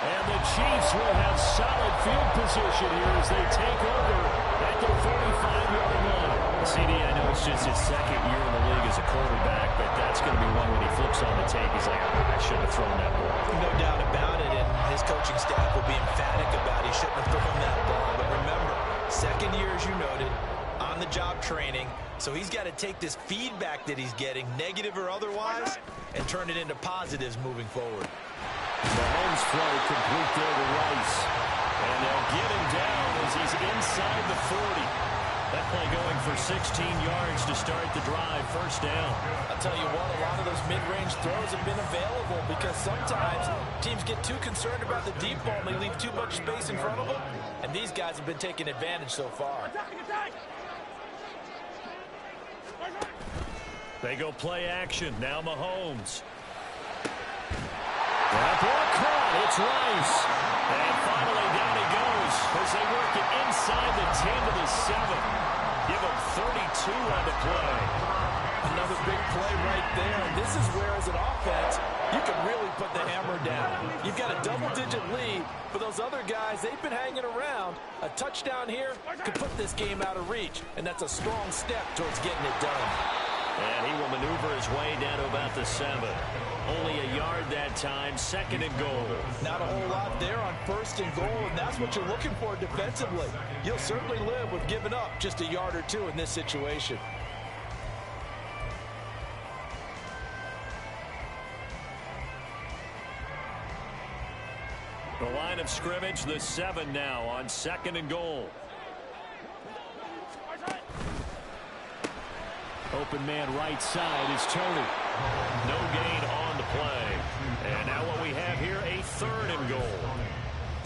S4: And the Chiefs will have solid field position here as they take over at the 45-yard line. CD, I know it's just his 2nd year in the league as a quarterback, but that's going to be one when he flips on the tape. He's like, I shouldn't have thrown that ball.
S6: No doubt about it, and his coaching staff will be emphatic about he shouldn't have thrown that ball. But remember, 2nd year, as you noted, on-the-job training, so he's got to take this feedback that he's getting, negative or otherwise, and turn it into positives moving forward.
S4: Mahomes throw complete there to Rice. And they'll get him down as he's inside the 40. That play going for 16 yards to start the drive, first down.
S6: I'll tell you what, a lot of those mid-range throws have been available because sometimes teams get too concerned about the deep ball and they leave too much space in front of them. And these guys have been taking advantage so far.
S4: They go play action. Now Mahomes. That ball caught. It's Rice. And finally down he goes as they work it inside the 10 to the 7. Give him 32 on the play.
S6: Another big play right there. And this is where, as an offense, you can really put the hammer down. You've got a double-digit lead, but those other guys, they've been hanging around. A touchdown here could put this game out of reach, and that's a strong step towards getting it done.
S4: And he will maneuver his way down to about the 7. Only a yard that time, 2nd and goal.
S6: Not a whole lot there on 1st and goal, and that's what you're looking for defensively. You'll certainly live with giving up just a yard or two in this situation.
S5: The line of scrimmage, the 7 now on 2nd and goal.
S4: Open man right side is Tony.
S5: No gain on the play. And now what we have here, a 3rd and goal.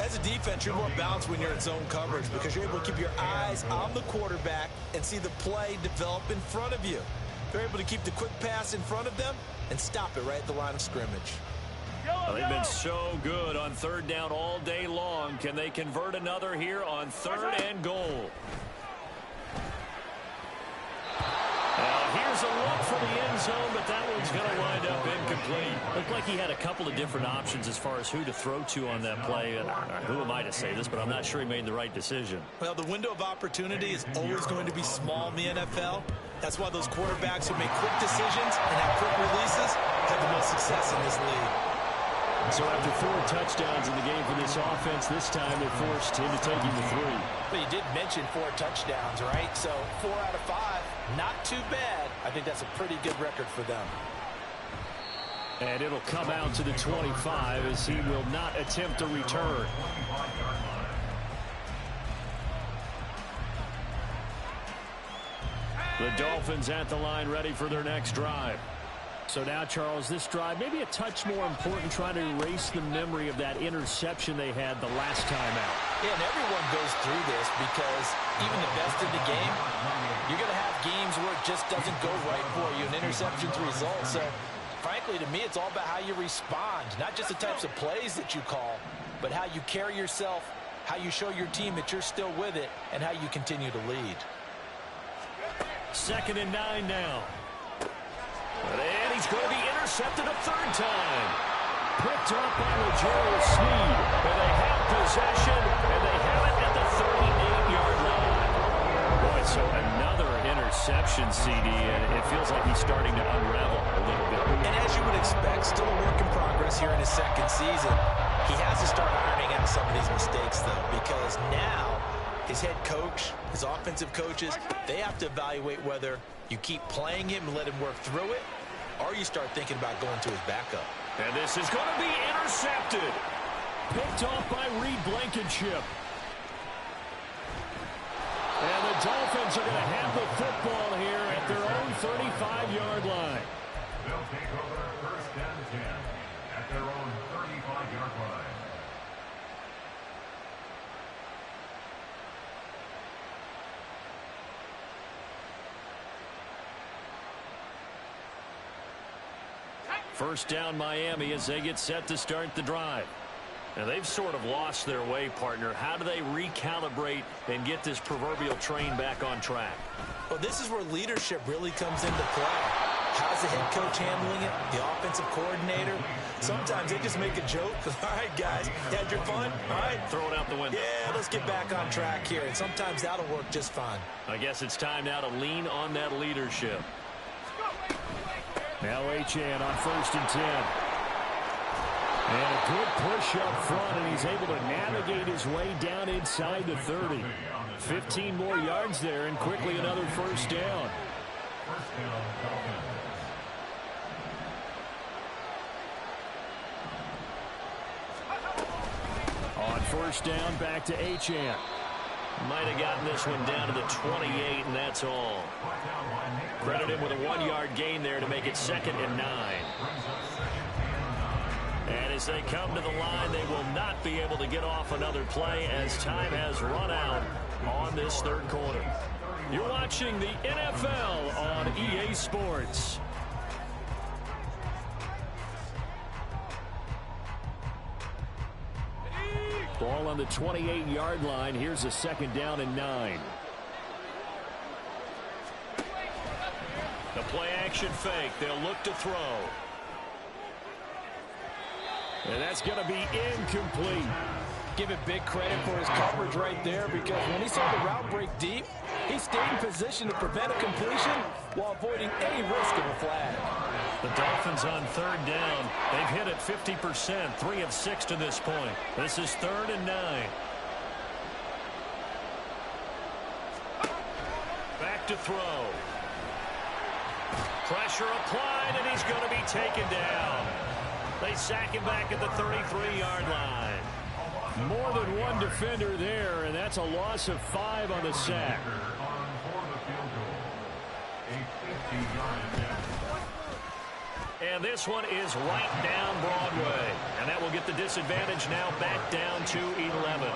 S6: As a defense, you're more balanced when you're in zone coverage because you're able to keep your eyes on the quarterback and see the play develop in front of you. They're able to keep the quick pass in front of them and stop it right at the line of scrimmage.
S5: Well, they've been so good on 3rd down all day long. Can they convert another here on 3rd and goal? Here's a look for the end zone, but that one's going to wind up incomplete.
S4: Looked like he had a couple of different options as far as who to throw to on that play. Who am I to say this, but I'm not sure he made the right decision.
S6: Well, the window of opportunity is always going to be small in the NFL. That's why those quarterbacks who make quick decisions and have quick releases have the most success in this league.
S4: So after 4 touchdowns in the game for this offense, this time they're forced into taking the 3.
S6: But you did mention 4 touchdowns, right? So 4 out of 5, not too bad. I think that's a pretty good record for them.
S4: And it'll come out to the 25 as he will not attempt a return. The Dolphins at the line ready for their next drive. So now, Charles, this drive maybe a touch more important, trying to erase the memory of that interception they had the last time out.
S6: Yeah, and everyone goes through this because even the best in the game, you're going to have games where it just doesn't go right for you, and interceptions result. So, frankly, to me, it's all about how you respond, not just the types of plays that you call, but how you carry yourself, how you show your team that you're still with it, and how you continue to lead.
S4: 2nd and 9 now.
S5: And he's going to be intercepted a 3rd time.
S4: Picked up by Legero Sneed.
S5: And they have possession, and they have it at the 38-yard line. Boy, so another interception, CD, and it feels like he's starting to unravel a little bit.
S6: And as you would expect, still a work in progress here in his 2nd season. He has to start ironing out some of these mistakes, though, because now his head coach, his offensive coaches, they have to evaluate whether you keep playing him and let him work through it, or you start thinking about going to his backup.
S5: And this is going to be intercepted.
S4: Picked off by Reed Blankenship. And the Dolphins are going to have the football here at their own 35-yard line.
S7: They'll take over 1st and 10 at their own 35-yard line.
S5: First down Miami as they get set to start the drive. And they've sort of lost their way, partner. How do they recalibrate and get this proverbial train back on track?
S6: Well, this is where leadership really comes into play. How's the head coach handling it? The offensive coordinator? Sometimes they just make a joke. All right, guys, you had your fun? All right.
S5: Throw it out the window.
S6: Yeah, let's get back on track here. And sometimes that'll work just fine.
S5: I guess it's time now to lean on that leadership.
S4: Now Achane on 1st and 10. And a good push up front, and he's able to navigate his way down inside the 30. 15 more yards there, and quickly another 1st down. On 1st down, back to Achane.
S5: Might have gotten this one down to the 28, and that's all. Credit him with a 1-yard gain there to make it 2nd and 9. And as they come to the line, they will not be able to get off another play as time has run out on this 3rd quarter. You're watching the NFL on EA Sports.
S4: Ball on the 28-yard line. Here's a 2nd down and 9.
S5: The play action fake. They'll look to throw.
S4: And that's going to be incomplete.
S6: Give it big credit for his coverage right there, because when he saw the route break deep, he stayed in position to prevent a completion while avoiding any risk of a flag.
S5: The Dolphins on 3rd down. They've hit it 50%, 3 of 6 to this point. This is 3rd and 9. Back to throw. Pressure applied, and he's going to be taken down. They sack him back at the 33-yard line.
S4: More than one defender there, and that's a loss of 5 on the sack. And this one is right down Broadway. And that will get the disadvantage now back down to 11.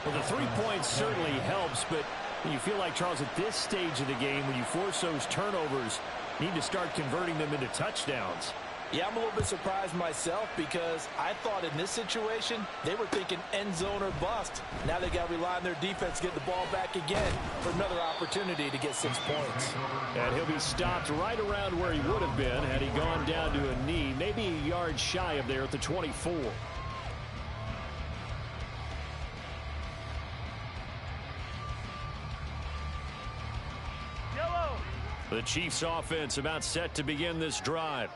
S4: Well, the 3 points certainly helps, but you feel like, Charles, at this stage of the game, when you force those turnovers, you need to start converting them into touchdowns.
S6: Yeah, I'm a little bit surprised myself because I thought in this situation they were thinking end zone or bust. Now they got to rely on their defense to get the ball back again for another opportunity to get 6 points.
S4: And he'll be stopped right around where he would have been had he gone down to a knee, maybe a yard shy of there at the 24. The Chiefs offense about set to begin this drive.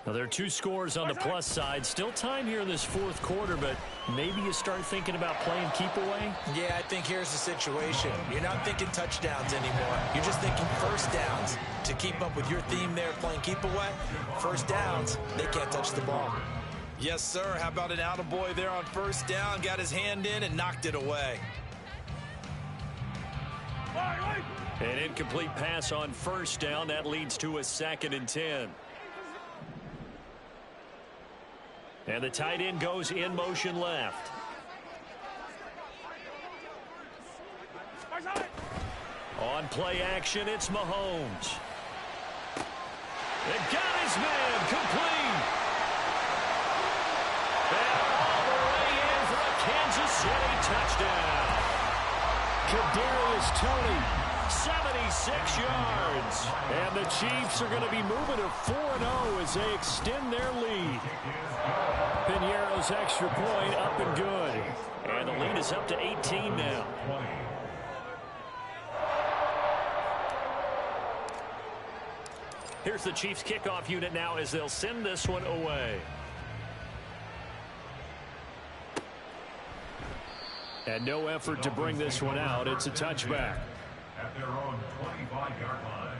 S4: Now, there are 2 scores on the plus side. Still time here in this fourth quarter, but maybe you start thinking about playing keep away?
S6: Yeah, I think here's the situation. You're not thinking touchdowns anymore. You're just thinking first downs. To keep up with your theme there, playing keep away, first downs, they can't touch the ball. Yes, sir. How about an attaboy there on first down? Got his hand in and knocked it away.
S4: An incomplete pass on first down. That leads to a 2nd and 10. And the tight end goes in motion left. On play action, it's Mahomes. It got his man complete. And all the way in for a Kansas City touchdown. Kadarius Toney, 76 yards. And the Chiefs are going to be moving to 4-0 as they extend their lead. Piñeiro's extra point up and good. And the lead is up to 18 now. Here's the Chiefs kickoff unit now as they'll send this one away. And no effort to bring this one out. It's a touchback.
S7: At their own 25-yard line.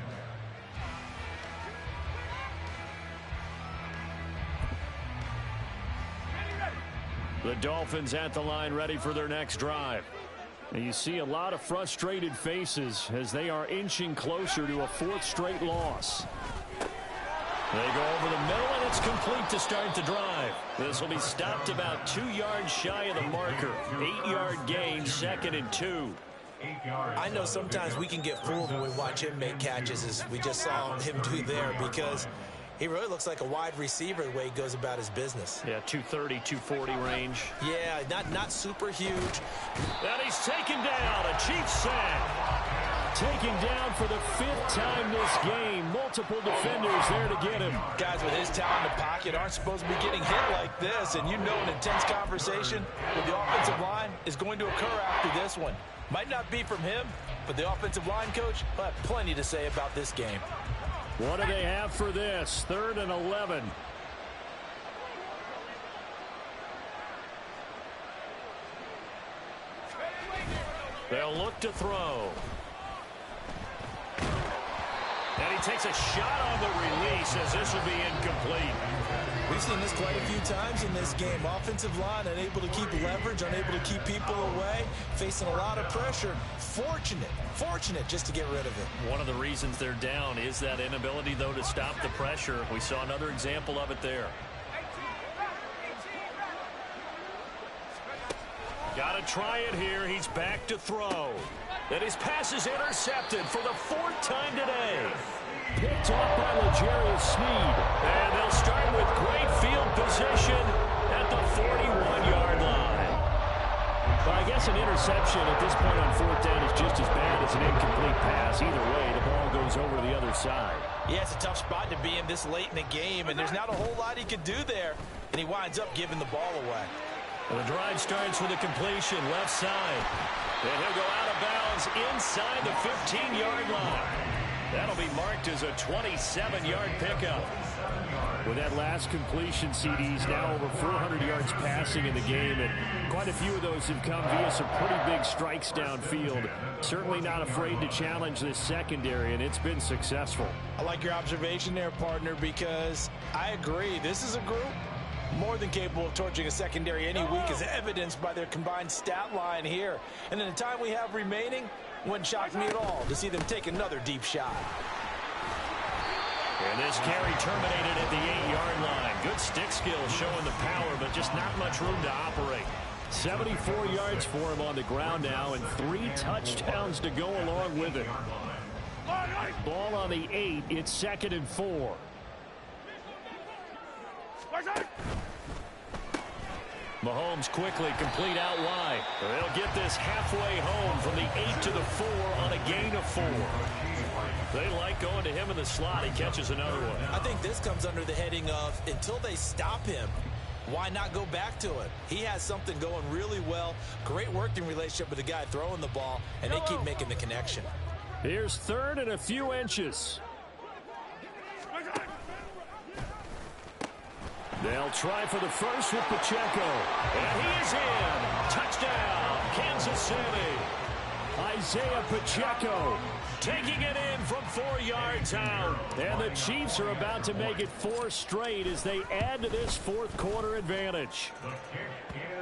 S4: The Dolphins at the line ready for their next drive. And you see a lot of frustrated faces as they are inching closer to a 4th straight loss. They go over the middle, and it's complete to start the drive. This will be stopped about 2 yards shy of the marker. 8-yard gain, 2nd and 2.
S6: I know sometimes we can get fooled when we watch him make catches, as we just saw him do there, because he really looks like a wide receiver the way he goes about his business.
S4: Yeah, 230, 240 range.
S6: Yeah, not super huge.
S4: And he's taken down. A Chiefs sack. Taken down for the 5th time this game. Multiple defenders there to get him.
S6: Guys with his talent in the pocket aren't supposed to be getting hit like this, and you know an intense conversation with the offensive line is going to occur after this one. Might not be from him, but the offensive line coach will have plenty to say about this game.
S4: What do they have for this? 3rd and 11. They'll look to throw. And he takes a shot on the release as this will be incomplete.
S6: We've seen this quite a few times in this game. Offensive line unable to keep leverage, unable to keep people away, facing a lot of pressure. Fortunate just to get rid of it.
S4: One of the reasons they're down is that inability, though, to stop the pressure. We saw another example of it there. Got to try it here. He's back to throw. And his pass is intercepted for the 4th time today. Picked off by L'Jarius Sneed. And they'll start with great field position at the 41-yard line. Well, I guess an interception at this point on 4th down is just as bad as an incomplete pass. Either way, the ball goes over the other side.
S6: Yeah, it's a tough spot to be in this late in the game, and there's not a whole lot he could do there. And he winds up giving the ball away.
S4: Well, the drive starts with a completion left side. And he'll go out of bounds inside the 15-yard line. That'll be marked as a 27-yard pickup. With that last completion, CD's now over 400 yards passing in the game, and quite a few of those have come via some pretty big strikes downfield. Certainly not afraid to challenge this secondary, and it's been successful.
S6: I like your observation there, partner, because I agree. This is a group More than capable of torching a secondary any week, as evidenced by their combined stat line here. And in the time we have remaining, wouldn't shock me at all to see them take another deep shot.
S5: And this carry terminated at the 8-yard line. Good stick skill showing the power, but just not much room to operate.
S4: 74 yards for him on the ground now, and 3 touchdowns to go along with it. Ball on the 8. It's 2nd and 4.
S5: Mahomes quickly complete out wide. They'll get this halfway home from the 8 to the 4 on a gain of 4. They like going to him in the slot. He catches another one.
S6: I think this comes under the heading of, until they stop him, why not go back to it? He has something going really well. Great working relationship with the guy throwing the ball, and they keep making the connection.
S4: Here's 3rd and a few inches. They'll try for the first with Pacheco.
S5: And he is in. Touchdown, Kansas City.
S4: Isaiah Pacheco
S5: taking it in from 4 yards out.
S4: And the Chiefs are about to make it 4 straight as they add to this 4th quarter advantage.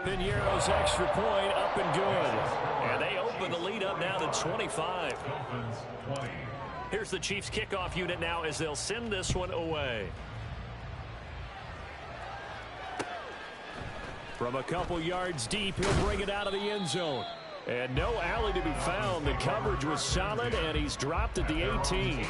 S4: Piñeiro's extra point up and good.
S5: And they open the lead up now to 25. Here's the Chiefs kickoff unit now as they'll send this one away.
S4: From a couple yards deep, he'll bring it out of the end zone. And no alley to be found. The coverage was solid, and he's dropped at the 18.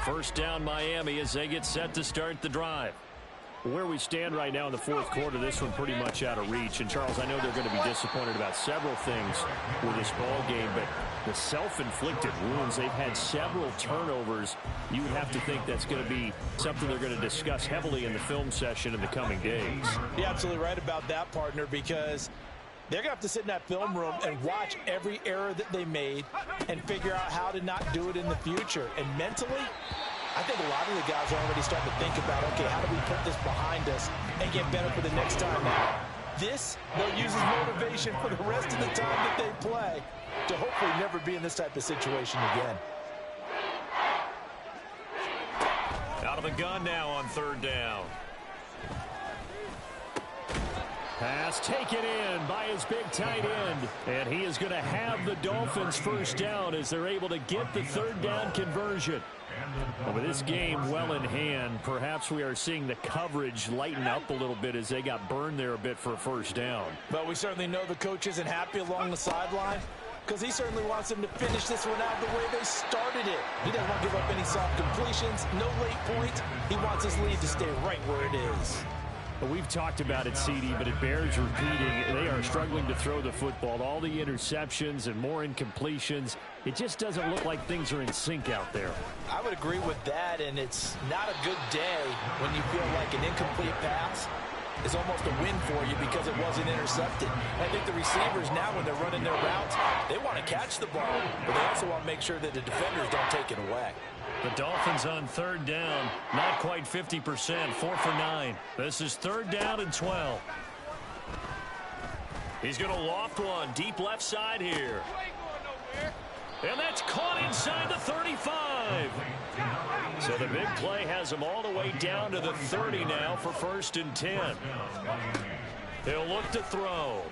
S4: First down Miami as they get set to start the drive. Where we stand right now in the 4th quarter, this one pretty much out of reach. And, Charles, I know they're going to be disappointed about several things with this ball game, but the self-inflicted wounds, they've had several turnovers. You would have to think that's going to be something they're going to discuss heavily in the film session in the coming days.
S6: You're absolutely right about that, partner, because they're going to have to sit in that film room and watch every error that they made and figure out how to not do it in the future. And mentally, I think a lot of the guys are already starting to think about, okay, how do we put this behind us and get better for the next time now? This, they'll use as motivation for the rest of the time that they play to hopefully never be in this type of situation again.
S5: Out of the gun now on 3rd down.
S4: Pass taken in by his big tight end. And he is going to have the Dolphins first down as they're able to get the 3rd down conversion. Well, with this game well in hand, perhaps we are seeing the coverage lighten up a little bit as they got burned there a bit for a first down.
S6: But we certainly know the coach isn't happy along the sideline because he certainly wants them to finish this one out the way they started it. He doesn't want to give up any soft completions, no late points. He wants his lead to stay right where it is.
S4: Well, we've talked about it, CD, but it bears repeating. They are struggling to throw the football. All the interceptions and more incompletions. It just doesn't look like things are in sync out there.
S6: I would agree with that, and it's not a good day when you feel like an incomplete pass is almost a win for you because it wasn't intercepted. I think the receivers now, when they're running their routes, they want to catch the ball, but they also want to make sure that the defenders don't take it away.
S5: The Dolphins on 3rd down, not quite 50%, 4 for 9. This is 3rd down and 12. He's going to loft one deep left side here. And that's caught inside the 35. So the big play has him all the way down to the 30 now for 1st and 10. He'll look to throw.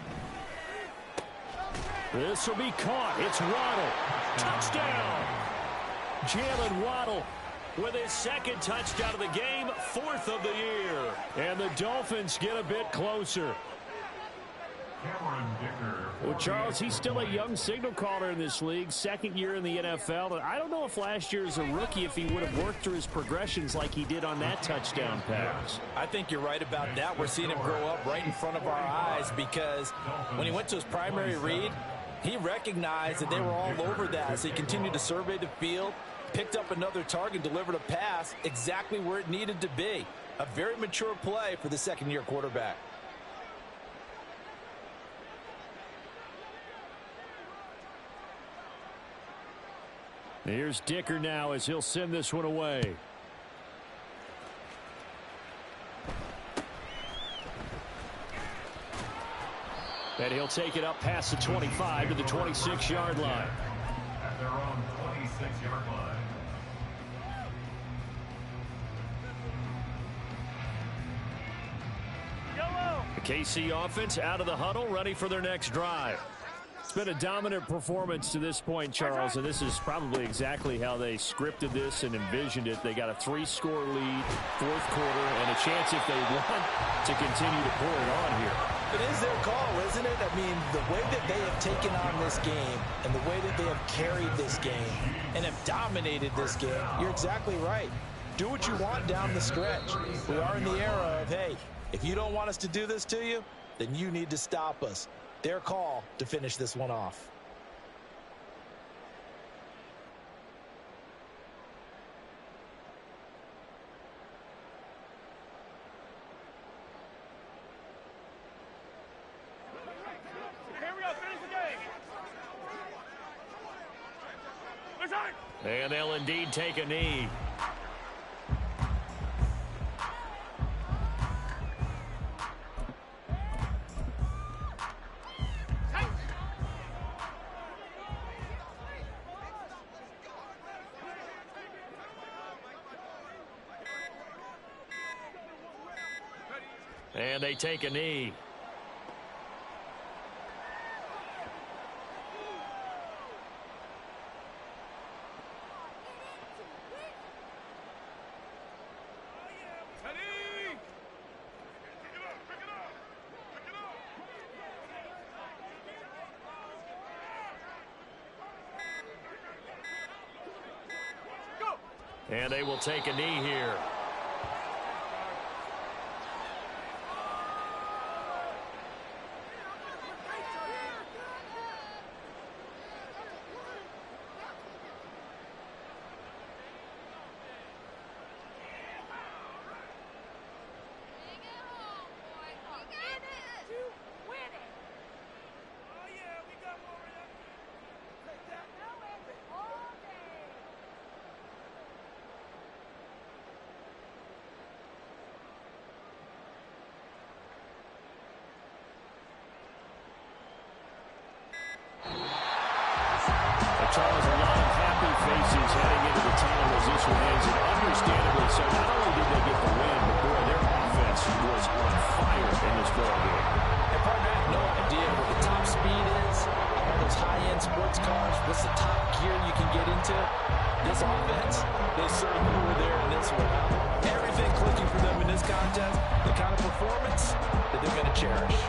S4: This will be caught. It's Waddle. Touchdown. Jalen Waddle with his 2nd touchdown of the game, 4th of the year. And the Dolphins get a bit closer. Well, Charles, he's still a young signal caller in this league, 2nd year in the NFL. And I don't know if last year as a rookie, if he would have worked through his progressions like he did on that touchdown pass.
S6: I think you're right about that. We're seeing him grow up right in front of our eyes because when he went to his primary read, he recognized that they were all over that. So he continued to survey the field, picked up another target, delivered a pass exactly where it needed to be. A very mature play for the 2nd-year quarterback.
S4: Here's Dicker now as he'll send this one away. And he'll take it up past the 25 to the 26-yard line.
S7: At their own 26-yard line.
S4: The KC offense out of the huddle, ready for their next drive. It's been a dominant performance to this point, Charles, and this is probably exactly how they scripted this and envisioned it. They got a 3-score lead, fourth quarter, and a chance if they want to continue to pour it on here.
S6: It is their call, isn't it? I mean, the way that they have taken on this game and the way that they have carried this game and have dominated this game, you're exactly right. Do what you want down the stretch. We are in the era of, hey, if you don't want us to do this to you, then you need to stop us. Their call to finish this one off.
S8: Here we go, finish the game.
S4: And they'll indeed take a knee. And they take a knee. And they will take a knee here. Charles, a lot of happy faces heading into the tunnel as this one ends, and understandably so. Not only did they get the win, but boy, their offense was on fire in this ball game.
S6: And partner, I have no idea what the top speed is on all those high-end sports cars. What's the top gear you can get into? This offense, they certainly were there in this one. Everything clicking for them in this contest, the kind of performance that they're going to cherish.